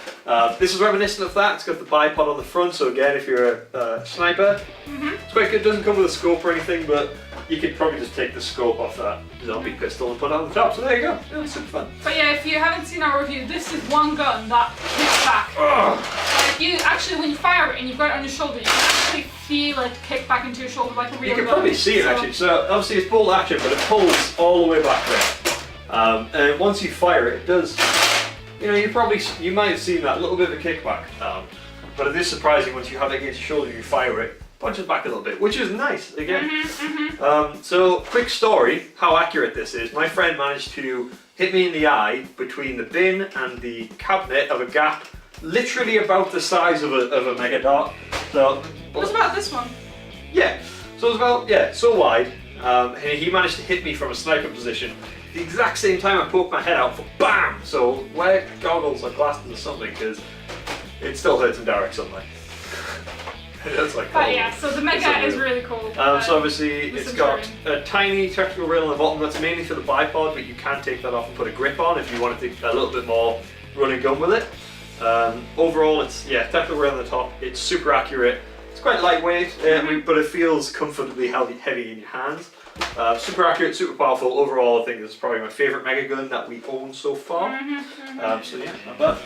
[SPEAKER 2] This is reminiscent of that. It's got the bipod on the front, so again, if you're a sniper, it's quite good. It doesn't come with a scope or anything, but you could probably just take the scope off that zombie pistol and put it on the top. So there you go. It was super fun. But
[SPEAKER 1] yeah, if you haven't seen our review, this is one gun that kicks back. Like you actually, when you fire it and you've got it on your shoulder, you can actually feel it kick back into your shoulder like a real gun.
[SPEAKER 2] You can probably see it actually. So obviously it's bolt action, but it pulls all the way back there. And once you fire it, it does. You might have seen that little bit of a kickback. But it is surprising once you have it against your shoulder, you fire it. punches back a little bit, which is nice again. So quick story, how accurate this is. My friend managed to hit me in the eye between the bin and the cabinet of a gap, literally about the size of a mega dart. So
[SPEAKER 1] It was about this one.
[SPEAKER 2] yeah, so it was about so wide. And he managed to hit me from a sniper position. The exact same time I poked my head out for BAM! So wear goggles or glasses or something, because it still hurts in direct sunlight. That's like
[SPEAKER 1] But yeah, so the Mega is really cool.
[SPEAKER 2] so obviously it's got a tiny tactical rail on the bottom. That's mainly for the bipod, but you can take that off and put a grip on if you want to take a little bit more run and gun with it. Overall, it's tactical rail on the top. It's super accurate. It's quite lightweight, but it feels comfortably heavy in your hands. Super accurate, super powerful. Overall, I think this is probably my favourite Mega gun that we own so far. So yeah, not bad.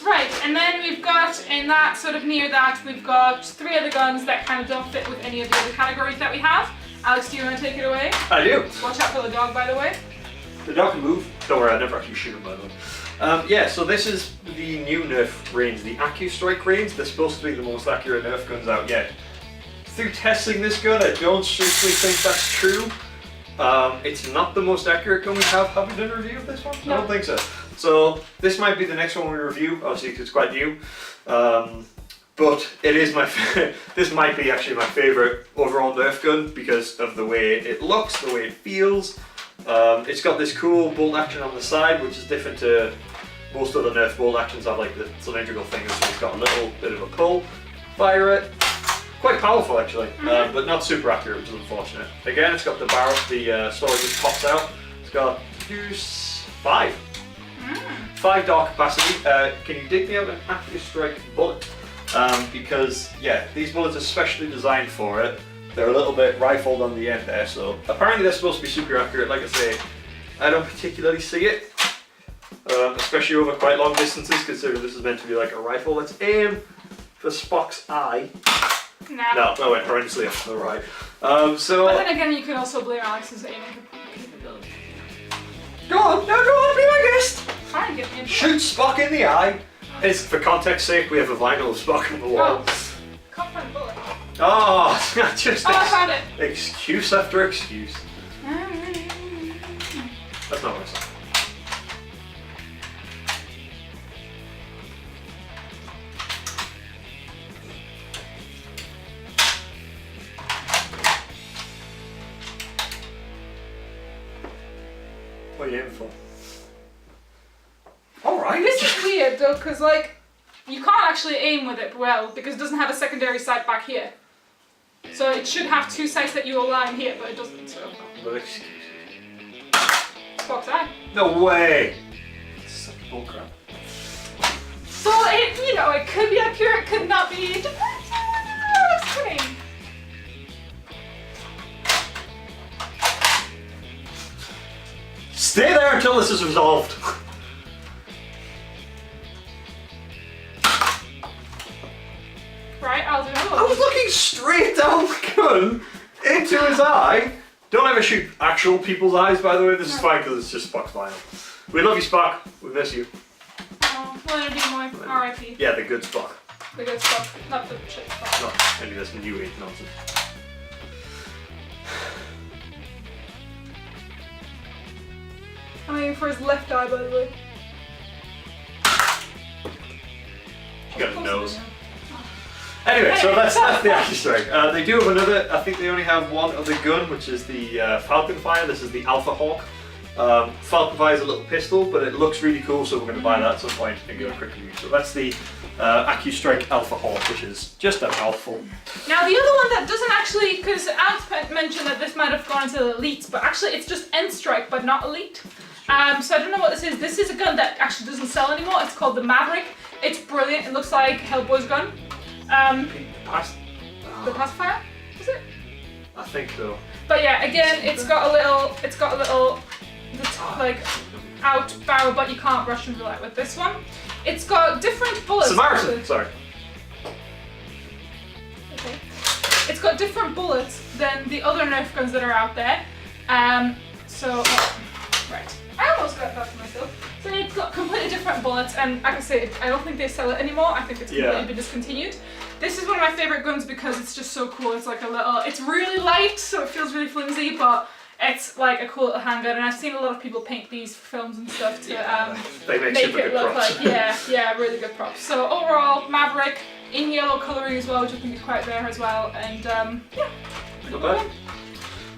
[SPEAKER 1] Right, and then we've got, in that sort of near that, we've got 3 other guns that kind of don't fit with any of the other categories that we have. Alex, do you want to take it away?
[SPEAKER 2] I do.
[SPEAKER 1] Watch out for the dog, by the way.
[SPEAKER 2] The dog can move. Don't worry, I never actually shoot him, by the way. Yeah, so this is the new NERF range, the Accustrike range. They're supposed to be the most accurate NERF guns out yet. Through testing this gun, I don't strictly think that's true. It's not the most accurate gun we have. Have we done a review of this one?
[SPEAKER 1] No.
[SPEAKER 2] I don't think so. So this might be the next one we review, obviously because it's quite new. But it is my this might be actually my favourite overall NERF gun because of the way it looks, the way it feels. It's got this cool bolt action on the side, which is different to most other NERF bolt actions. Have like the cylindrical thing, so it's got a little bit of a pull. Fire it. Quite powerful actually, but not super accurate, which is unfortunate. Again, it's got the barrel, the storage just pops out. It's got 5 dart capacity. Can you dig me out an Accustrike bullet? Because yeah, these bullets are specially designed for it. They're a little bit rifled on the end there, so apparently they're supposed to be super accurate. Like I say, I don't particularly see it, especially over quite long distances, considering this is meant to be like a rifle. Let's aim for Spock's eye.
[SPEAKER 1] Nah.
[SPEAKER 2] No, went horrendously off to the right.
[SPEAKER 1] But then again, you could also blame Alex's aiming capability.
[SPEAKER 2] Go on, be my guest.
[SPEAKER 1] Fine, get me in.
[SPEAKER 2] Shoot Spock in the eye. It's for context's sake, we have a vinyl of Spock on the wall.
[SPEAKER 1] Can't find a bullet.
[SPEAKER 2] Oh, just
[SPEAKER 1] I found it.
[SPEAKER 2] excuse after excuse. That's not what I said. What are you aiming for? Alright.
[SPEAKER 1] This is weird though, because like, you can't actually aim with it well, because it doesn't have a secondary sight back here. So it should have 2 sights that you align here, but it doesn't, so.
[SPEAKER 2] But excuse.
[SPEAKER 1] Spock's eye.
[SPEAKER 2] No way! Such bullcrap.
[SPEAKER 1] So it, it could be accurate, could not be. It depends on what's kidding.
[SPEAKER 2] Stay there until this is resolved.
[SPEAKER 1] Right, I'll do another
[SPEAKER 2] I was looking straight down the gun into his eye. Don't ever shoot actual people's eyes, by the way. This is fine because it's just Spock's vinyl. We love you, Spock. We miss you.
[SPEAKER 1] Oh, Leonard Nimoy, R.I.P.
[SPEAKER 2] Yeah, the good Spock.
[SPEAKER 1] The good Spock, not the shit Spock.
[SPEAKER 2] Not any of this new age nonsense.
[SPEAKER 1] I'm aiming for his left eye, by the way.
[SPEAKER 2] You got a nose. Anyway, so that's the Accustrike. They do have another, I think they only have one other gun, which is the Falcon Fire. This is the Alpha Hawk. Falcon Fire is a little pistol, but it looks really cool, so we're going to buy that at some point and give it a quick review. So that's the Accustrike Alpha Hawk, which is just a mouthful.
[SPEAKER 1] Now the other one that doesn't actually, because Alex mentioned that this might have gone to the elites, but actually it's just End Strike, but not elite. So I don't know what this is. This is a gun that actually doesn't sell anymore. It's called the Maverick. It's brilliant. It looks like Hellboy's gun. The pacifier, is it?
[SPEAKER 2] I think so.
[SPEAKER 1] But yeah, again, it's got a little, like out barrel, but you can't Russian roulette with this one. It's got different bullets.
[SPEAKER 2] Samaritan,
[SPEAKER 1] actually.
[SPEAKER 2] sorry.
[SPEAKER 1] Okay. It's got different bullets than the other Nerf guns that are out there. Right. I almost got that for myself. So make completely different bullets, and like I say, I don't think they sell it anymore. I think it's completely been discontinued. This is one of my favourite guns because it's just so cool. It's like a little, it's really light, so it feels really flimsy, but it's like a cool little handgun. And I've seen a lot of people paint these for films and stuff to
[SPEAKER 2] they make
[SPEAKER 1] it look
[SPEAKER 2] props.
[SPEAKER 1] like, really good props. So overall, Maverick in yellow colouring as well, which I think is quite rare as well. And yeah,
[SPEAKER 2] not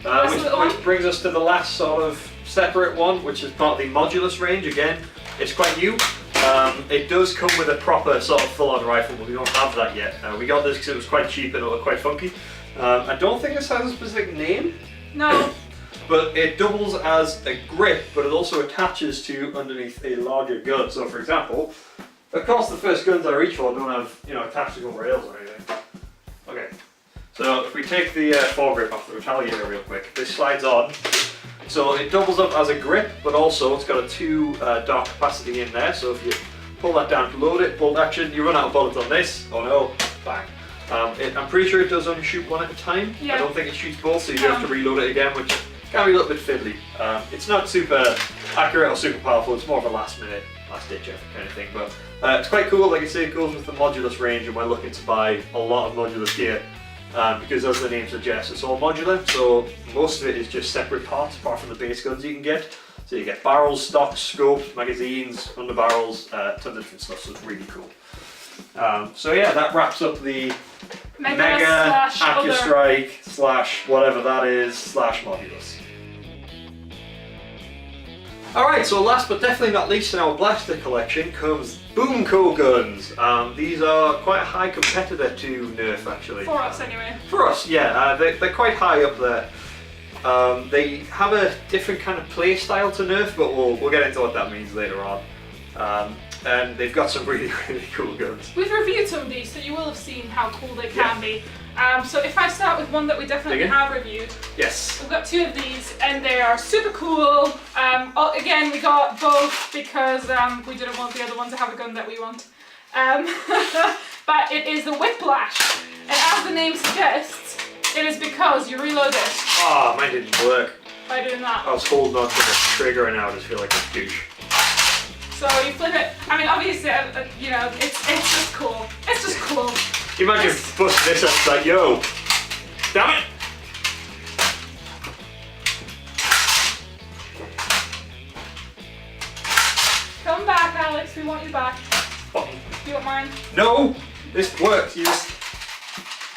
[SPEAKER 2] bad. Which brings us to the last sort of separate one, which is part of the Modulus range. Again, it's quite new. It does come with a proper sort of full-on rifle, but we don't have that yet. We got this because it was quite cheap and it looked quite funky. I don't think this has a specific name.
[SPEAKER 1] No.
[SPEAKER 2] But it doubles as a grip, but it also attaches to underneath a larger gun. So for example, of course the first guns I reach for don't have, attachable rails or anything. Okay, so if we take the foregrip off the retaliator real quick, this slides on. So it doubles up as a grip, but also it's got a 2 dart capacity in there. So if you pull that down to load it, bolt action, you run out of bullets on this. Oh no, bang. I'm pretty sure it does only shoot one at a time. Yeah. I don't think it shoots both, so you do have to reload it again, which can be a little bit fiddly. It's not super accurate or super powerful, it's more of a last ditch effort kind of thing, but it's quite cool. Like I say, it goes with the Modulus range, and we're looking to buy a lot of Modulus gear because as the name suggests, it's all modular, so most of it is just separate parts apart from the base guns you can get. So you get barrels, stocks, scopes, magazines, underbarrels, tons of different stuff, so it's really cool. So yeah, that wraps up the Mega Accustrike / whatever that is / Modulus. Alright, so last but definitely not least in our blaster collection comes BoomCo guns. These are quite a high competitor to NERF actually.
[SPEAKER 1] For us anyway.
[SPEAKER 2] For us, yeah. They're quite high up there. They have a different kind of play style to NERF, but we'll get into what that means later on. And they've got some really, really cool guns.
[SPEAKER 1] We've reviewed some of these, so you will have seen how cool they can be. So if I start with one that we definitely have reviewed.
[SPEAKER 2] Yes.
[SPEAKER 1] We've got 2 of these, and they are super cool. Again, we got both because we didn't want the other one to have a gun that we want. But it is the Whiplash, and as the name suggests, it is because you reload it.
[SPEAKER 2] Ah, mine didn't work.
[SPEAKER 1] By doing that.
[SPEAKER 2] I was holding on to the trigger and now I just feel like a douche.
[SPEAKER 1] So you flip it. I mean, obviously, it's just cool. It's just cool.
[SPEAKER 2] You imagine busting this up, it's like, yo, damn it!
[SPEAKER 1] Come back, Alex. We want you back.
[SPEAKER 2] What?
[SPEAKER 1] You don't mind?
[SPEAKER 2] No, this works.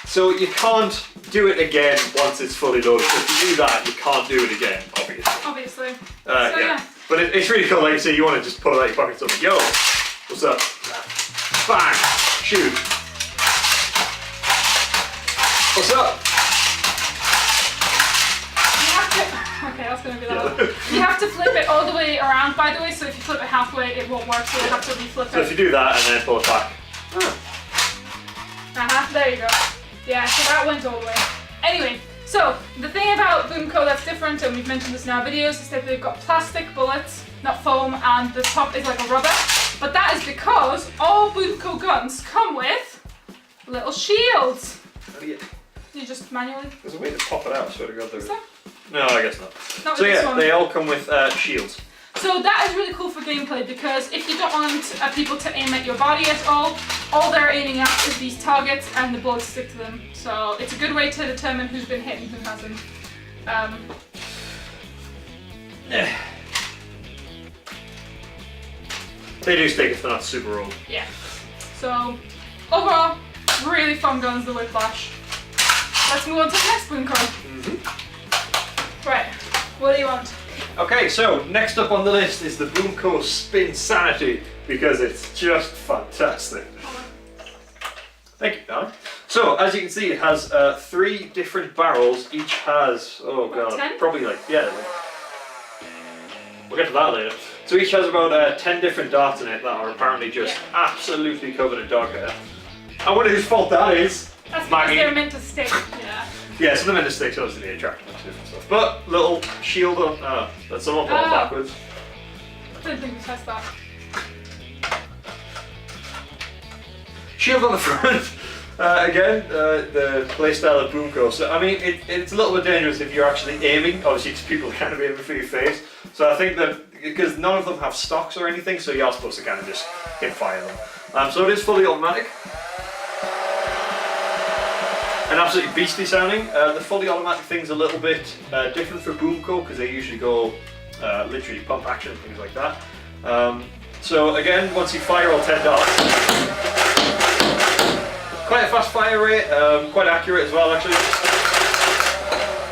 [SPEAKER 2] So you can't do it again once it's fully loaded. So if you do that, you can't do it again, obviously. Yeah. But it's really cool, like you say, you want to just pull it out of your pocket and say, yo, what's up? Bang! Shoot! What's up?
[SPEAKER 1] You have to... Okay, that's going to be loud. You have to flip it all the way around, by the way, so if you flip it halfway, it won't work, so you have to reflip it.
[SPEAKER 2] So if you do that and then pull it back.
[SPEAKER 1] There you go. Yeah, so that went all the way. Anyway, so the thing about BoomCo that's different, and we've mentioned this in our videos, is that they've got plastic bullets, not foam, and the top is like a rubber. But that is because all BoomCo guns come with little shields.
[SPEAKER 2] How do
[SPEAKER 1] you just manually?
[SPEAKER 2] There's a way to pop it out, I swear to God.
[SPEAKER 1] Is there?
[SPEAKER 2] No, I guess not.
[SPEAKER 1] So
[SPEAKER 2] yeah, they all come with shields.
[SPEAKER 1] So that is really cool for gameplay because if you don't want people to aim at your body at all they're aiming at is these targets and the bullets stick to them. So it's a good way to determine who's been hit and who hasn't.
[SPEAKER 2] They do stick if they're not super old.
[SPEAKER 1] Yeah. So overall, really fun guns, the Whiplash. Let's move on to the next BoomCo. Right, what do you want?
[SPEAKER 2] Okay, so next up on the list is the BoomCo Spin Sanity because it's just fantastic. Thank you, darling. So as you can see, it has 3 different barrels. Each has, oh god,
[SPEAKER 1] 10?
[SPEAKER 2] probably like, yeah. We'll get to that later. So each has about 10 different darts in it that are apparently just absolutely covered in dog hair. I wonder whose fault that is.
[SPEAKER 1] That's because they're meant to stick, yeah.
[SPEAKER 2] Yeah, so they're meant to stick, so obviously they attract a bunch of different stuff. But little shield on, that's someone put on backwards.
[SPEAKER 1] I didn't think we tested that.
[SPEAKER 2] Shield on the front. Again, the playstyle of BoomCo. So I mean, it's a little bit dangerous if you're actually aiming. Obviously, because people are kind of aiming for your face. So I think that because none of them have stocks or anything, so you're supposed to kind of just hip fire them. So it is fully automatic. And absolutely beastly sounding. The fully automatic thing's a little bit different for BoomCo because they usually go literally pump action, things like that. So again, once you fire all 10 darts, quite a fast fire rate, quite accurate as well actually.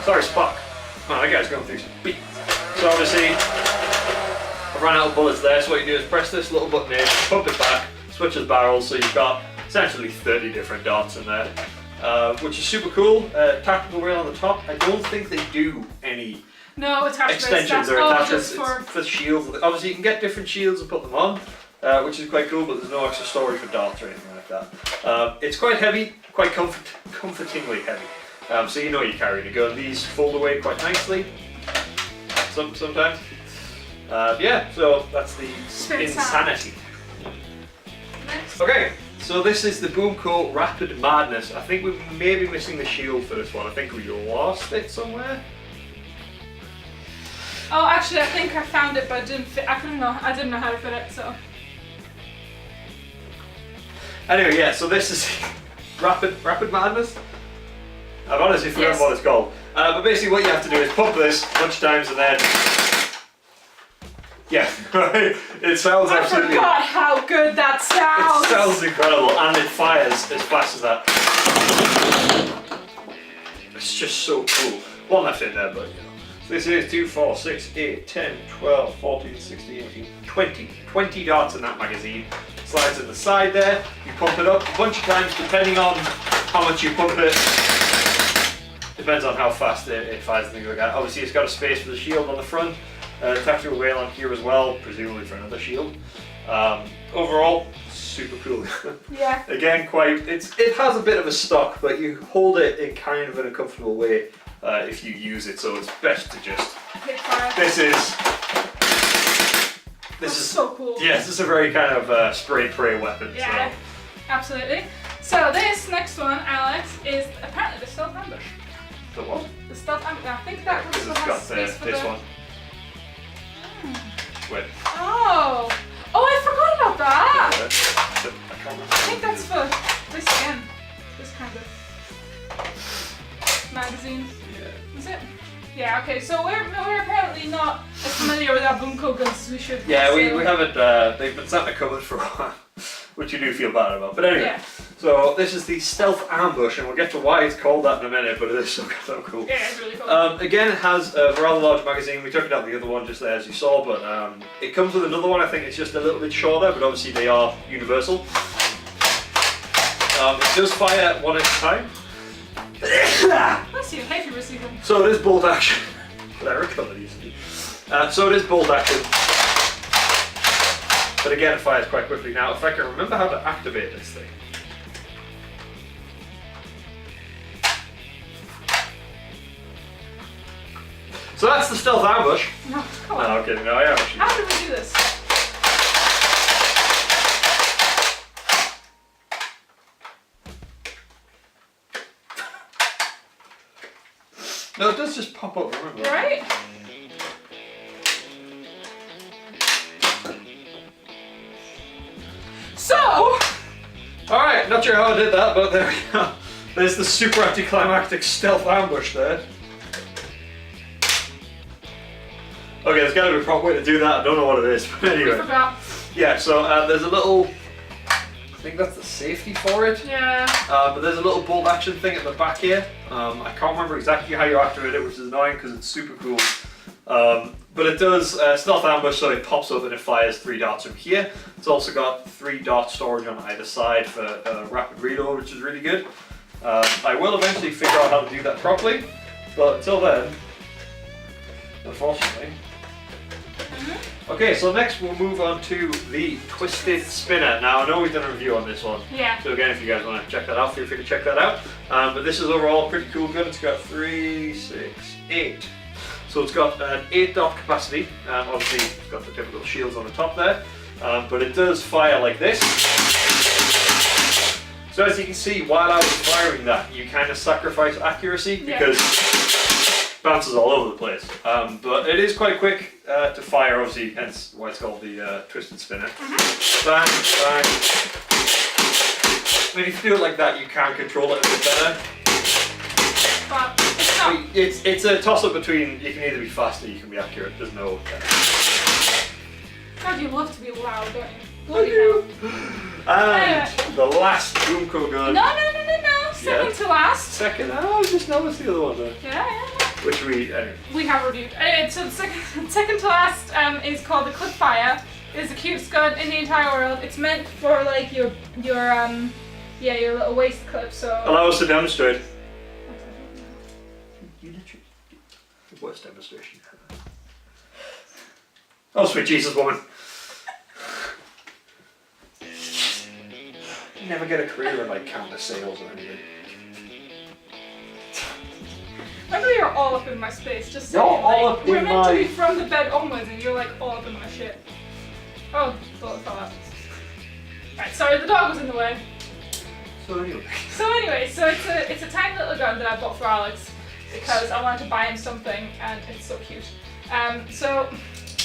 [SPEAKER 2] Sorry, Spock. Man, that guy's going through some beats. So obviously, I've run out of bullets there, so what you do is press this little button here, pump it back, switches barrels, so you've got essentially 30 different darts in there, which is super cool. Tactical rail on the top. I don't think they do any extensions or attachments. It's for shields. Obviously, you can get different shields and put them on, which is quite cool, but there's no extra storage for darts or anything like that. It's quite heavy, quite comfortingly heavy. So you know you're carrying a gun. These fold away quite nicely. Sometimes. Yeah, so that's the insanity.
[SPEAKER 1] Next.
[SPEAKER 2] Okay, so this is the BoomCo Rapid Madness. I think we may be missing the shield for this one. I think we lost it somewhere.
[SPEAKER 1] Oh, actually, I think I found it, but I didn't know how to fit it. So.
[SPEAKER 2] Anyway, yeah. So this is Rapid Madness. I've honestly forgotten what it's called. But basically, what you have to do is pump this a bunch of times and then. Yeah, right. It sounds absolutely.
[SPEAKER 1] I forgot how good that sounds.
[SPEAKER 2] It sounds incredible, and it fires as fast as that. It's just so cool. One left in there, but you know. So this is 2, 4, 6, 8, 10, 12, 14, 16, 18, 20. 20 darts in that magazine. Slides in the side there. You pump it up a bunch of times, depending on how much you pump it. Depends on how fast it fires and things like that. Obviously, it's got a space for the shield on the front. Tactical rail on here as well, presumably for another shield. Overall, super cool.
[SPEAKER 1] Yeah.
[SPEAKER 2] Again, it has a bit of a stock, but you hold it in kind of an uncomfortable way if you use it. So it's best to just.
[SPEAKER 1] Hit fire.
[SPEAKER 2] This is
[SPEAKER 1] so cool.
[SPEAKER 2] Yeah, this is a very kind of spray pray weapon.
[SPEAKER 1] Yeah,
[SPEAKER 2] so.
[SPEAKER 1] Absolutely. So this next one, Alex, is apparently the stealth ambush.
[SPEAKER 2] The what?
[SPEAKER 1] The stealth ambush. I think that was
[SPEAKER 2] Because it's got this one. Wait.
[SPEAKER 1] Oh, I forgot about that.
[SPEAKER 2] I can't remember.
[SPEAKER 1] I think that's for this again. This kind of magazine.
[SPEAKER 2] Yeah.
[SPEAKER 1] Is it? Yeah. Okay. So we're apparently not as familiar with our BoomCo guns as we should.
[SPEAKER 2] Yeah, we haven't. They've been sat in the cupboard for a while, which you do feel bad about. But anyway.
[SPEAKER 1] Yeah.
[SPEAKER 2] So this is the stealth ambush, and we'll get to why it's called that in a minute, but it is so cool.
[SPEAKER 1] Yeah, it's really cool.
[SPEAKER 2] Again, it has a rather large magazine. We took it out the other one just there, as you saw, but it comes with another one. I think it's just a little bit shorter, but obviously they are universal. It does fire one at a time.
[SPEAKER 1] Bless you. Hey, if you receive them.
[SPEAKER 2] So it is bolt action. So it is bolt action. But again, it fires quite quickly. Now, if I can remember how to activate this thing. So that's the stealth ambush.
[SPEAKER 1] No, come on.
[SPEAKER 2] No, I'm kidding. No, I am actually.
[SPEAKER 1] How did we do this?
[SPEAKER 2] No, it does just pop up, remember?
[SPEAKER 1] Right? So.
[SPEAKER 2] Alright, not sure how I did that, but there we go. There's the super anticlimactic stealth ambush there. Okay, there's got to be a proper way to do that. I don't know what it is, but anyway.
[SPEAKER 1] We forgot.
[SPEAKER 2] Yeah, so there's a little. I think that's the safety for it.
[SPEAKER 1] Yeah.
[SPEAKER 2] But there's a little bolt action thing at the back here. I can't remember exactly how you activate it, which is annoying because it's super cool. But it does stealth ambush, so it pops up and it fires 3 darts from here. It's also got 3 dart storage on either side for rapid reload, which is really good. I will eventually figure out how to do that properly, but until then, unfortunately. Okay, so next we'll move on to the Twisted Spinner. Now I know we've done a review on this one.
[SPEAKER 1] Yeah.
[SPEAKER 2] So again, if you guys want to check that out, feel free to check that out. But this is overall a pretty cool gun. It's got 3, 6, 8. So it's got an 8 dot capacity. Obviously it's got the typical shields on the top there. But it does fire like this. So as you can see, while I was firing that, you kind of sacrifice accuracy because bounces all over the place. But it is quite quick to fire, obviously, hence why it's called the twisted spinner. Bang, bang. I mean, if you do it like that, you can control it a bit better.
[SPEAKER 1] But it's not.
[SPEAKER 2] It's a toss-up between, you can either be fast or you can be accurate. There's no...
[SPEAKER 1] God, you love to be loud, don't you? Bloody hell.
[SPEAKER 2] And the last BoomCo gun.
[SPEAKER 1] No. Second to last.
[SPEAKER 2] Second? Oh, I just noticed the other one though.
[SPEAKER 1] Yeah.
[SPEAKER 2] Which anyway.
[SPEAKER 1] We have reviewed. So the second to last is called the Clipfire. It's the cutest gun in the entire world. It's meant for like your little waist clip. So
[SPEAKER 2] allow us to demonstrate. Worst demonstration ever. Oh, sweet Jesus, woman. You never get a career in like counter sales or anything.
[SPEAKER 1] Remember, you're all up in my space. Just
[SPEAKER 2] You're
[SPEAKER 1] saying,
[SPEAKER 2] all
[SPEAKER 1] like,
[SPEAKER 2] up
[SPEAKER 1] we're
[SPEAKER 2] in
[SPEAKER 1] meant to
[SPEAKER 2] my...
[SPEAKER 1] be from the bed onwards, and you're like all up in my shit. Oh, thought it fell out. Right, sorry, the dog was in the way.
[SPEAKER 2] So anyway.
[SPEAKER 1] So it's a tiny little gun that I bought for Alex because I wanted to buy him something, and it's so cute. So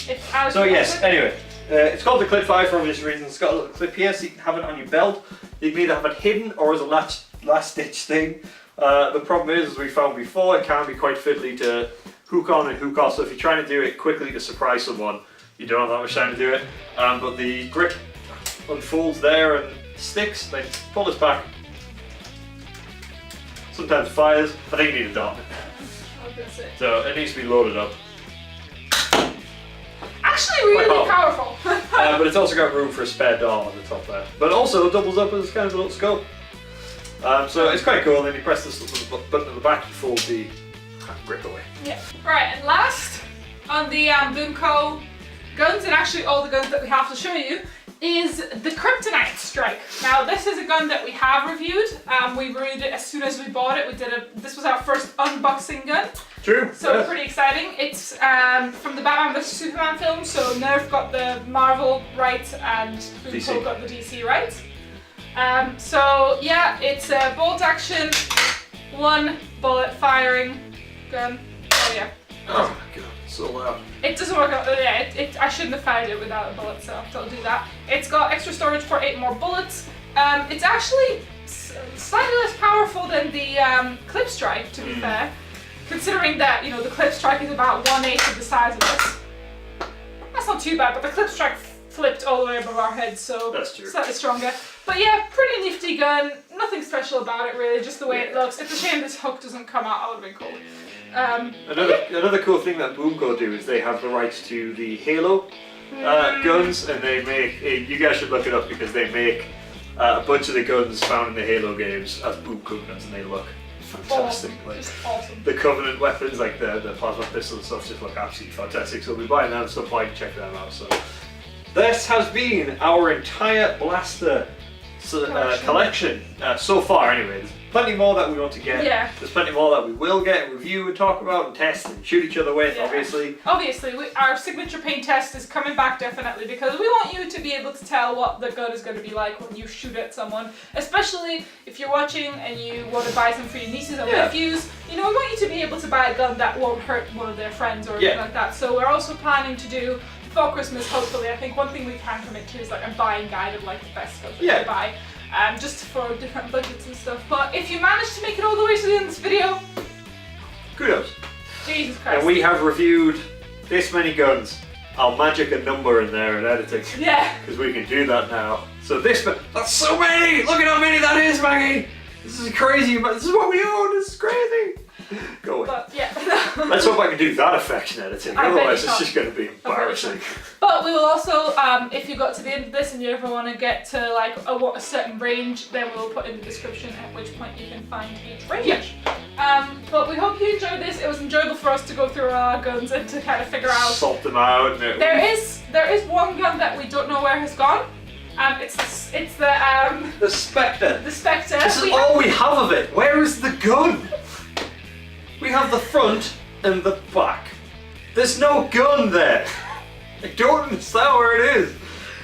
[SPEAKER 1] if Alex.
[SPEAKER 2] So yes. Anyway, it's called the Clipfire for obvious reasons. It's got a little clip here, so you can have it on your belt. You can either have it hidden or as a last ditch thing. The problem is, as we found before, it can be quite fiddly to hook on and hook off. So if you're trying to do it quickly to surprise someone, you don't have that much time to do it. But the grip unfolds there and sticks. Then pull this back. Sometimes fires. I think you need a dart. So it needs to be loaded up.
[SPEAKER 1] Actually, really powerful.
[SPEAKER 2] But it's also got room for a spare dart on the top there. But also doubles up as kind of a little scope. So it's quite cool. Then you press this little button at the back to fold the grip away.
[SPEAKER 1] Yeah. Right, and last on the BoomCo guns, and actually all the guns that we have to show you, is the Kryptonite Strike. Now this is a gun that we have reviewed. We reviewed it as soon as we bought it. This was our first unboxing gun.
[SPEAKER 2] True.
[SPEAKER 1] So pretty exciting. It's from the Batman vs Superman film. So NERF got the Marvel right and BoomCo got the DC right. So yeah, it's a bolt action, one bullet firing gun. Oh yeah.
[SPEAKER 2] Oh my god, so loud.
[SPEAKER 1] It doesn't work out. Yeah, I shouldn't have fired it without a bullet, so I'll do that. It's got extra storage for 8 more bullets. It's actually slightly less powerful than the Clipstrike, to be fair, considering that the Clipstrike is about 1/8 of the size of this. That's not too bad, but the Clipstrike flipped all the way above our heads, so
[SPEAKER 2] that's true.
[SPEAKER 1] Slightly stronger. But yeah, pretty nifty gun. Nothing special about it really, just the way it looks. It's a shame this hook doesn't come out. That would have been cool.
[SPEAKER 2] Another cool thing that BoomCo do is they have the rights to the Halo guns, and they make. You guys should look it up because they make a bunch of the guns found in the Halo games as BoomCo guns, and they look fantastic.
[SPEAKER 1] Just awesome.
[SPEAKER 2] The Covenant weapons, like the plasma pistol and stuff, just look absolutely fantastic. So we'll be buying them, so apply to check them out. So this has been our entire blaster collection so far. Anyway, there's plenty more that we want to get.
[SPEAKER 1] Yeah.
[SPEAKER 2] There's plenty more that we will get, review and talk about and test and shoot each other with. Obviously.
[SPEAKER 1] Our signature paint test is coming back definitely because we want you to be able to tell what the gun is going to be like when you shoot at someone, especially if you're watching and you want to buy some for your nieces or nephews. We want you to be able to buy a gun that won't hurt one of their friends or anything like that. So we're also planning to do for Christmas, hopefully. I think one thing we can commit to is like a buying guide of like the best guns we can buy. Just for different budgets and stuff. But if you manage to make it all the way to the end of this video,
[SPEAKER 2] kudos.
[SPEAKER 1] Jesus Christ.
[SPEAKER 2] And we have reviewed this many guns. I'll magic a number in there in editing.
[SPEAKER 1] Yeah.
[SPEAKER 2] Because we can do that now. So that's so many! Look at how many that is, Maggie! This is crazy, but this is what we own, this is crazy! Go away.
[SPEAKER 1] But, yeah.
[SPEAKER 2] Let's hope I can do that effect in editing, otherwise it's just going to be embarrassing.
[SPEAKER 1] But we will also, if you got to the end of this and you ever want to get to like a certain range, then we'll put in the description at which point you can find each range. But we hope you enjoyed this. It was enjoyable for us to go through our guns and to kind of figure out.
[SPEAKER 2] Salt them out.
[SPEAKER 1] There is one gun that we don't know where has gone. It's the
[SPEAKER 2] Spectre.
[SPEAKER 1] The Spectre.
[SPEAKER 2] This is all we have of it. Where is the gun? We have the front and the back. There's no gun there. I don't understand where it is.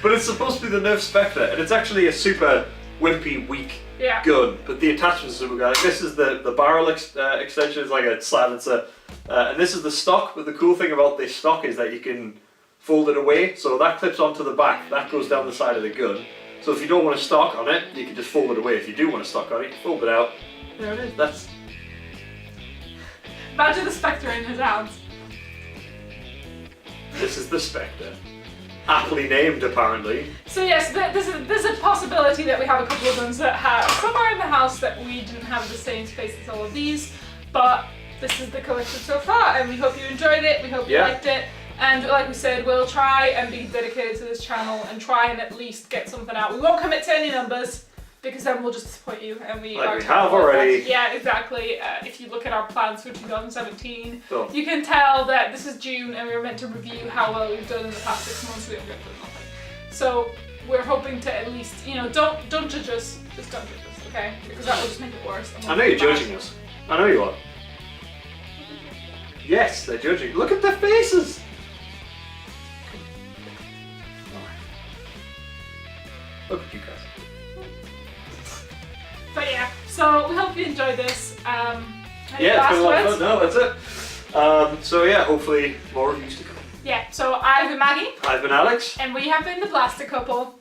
[SPEAKER 2] But it's supposed to be the NERF Spectre, and it's actually a super wimpy, weak
[SPEAKER 1] Yeah.
[SPEAKER 2] gun, but the attachments that we got, like this is the barrel extension, is like a silencer, and this is the stock, but the cool thing about this stock is that you can fold it away, so that clips onto the back, that goes down the side of the gun. So if you don't want to stock on it, you can just fold it away. If you do want to stock on it, you fold it out. There it is. That's...
[SPEAKER 1] Imagine the Spectre in his hands.
[SPEAKER 2] This is the Spectre. Aptly named, apparently.
[SPEAKER 1] So yes, there's a possibility that we have a couple of guns that have somewhere in the house that we didn't have the same space as all of these, but this is the collection so far, and we hope you enjoyed it, we hope you liked it, and like we said, we'll try and be dedicated to this channel and try and at least get something out. We won't commit to any numbers, because then we'll just disappoint you, and we
[SPEAKER 2] have already.
[SPEAKER 1] Yeah, exactly. If you look at our plans for 2017,
[SPEAKER 2] so,
[SPEAKER 1] you can tell that this is June, and we were meant to review how well we've done in the past 6 months. We have done nothing. So we're hoping to at least, you know, don't judge us. Just don't judge us, okay? Because that will just make it worse.
[SPEAKER 2] I know you're judging us. I know you are. Yes, they're judging. Look at their faces. Look at you guys.
[SPEAKER 1] But yeah, so we hope you enjoyed this.
[SPEAKER 2] Yeah, it's been a lot of fun. No, that's it. So yeah, hopefully more reviews to come.
[SPEAKER 1] Yeah, so I've been Maggie.
[SPEAKER 2] I've been Alex.
[SPEAKER 1] And we have been the Blaster Couple.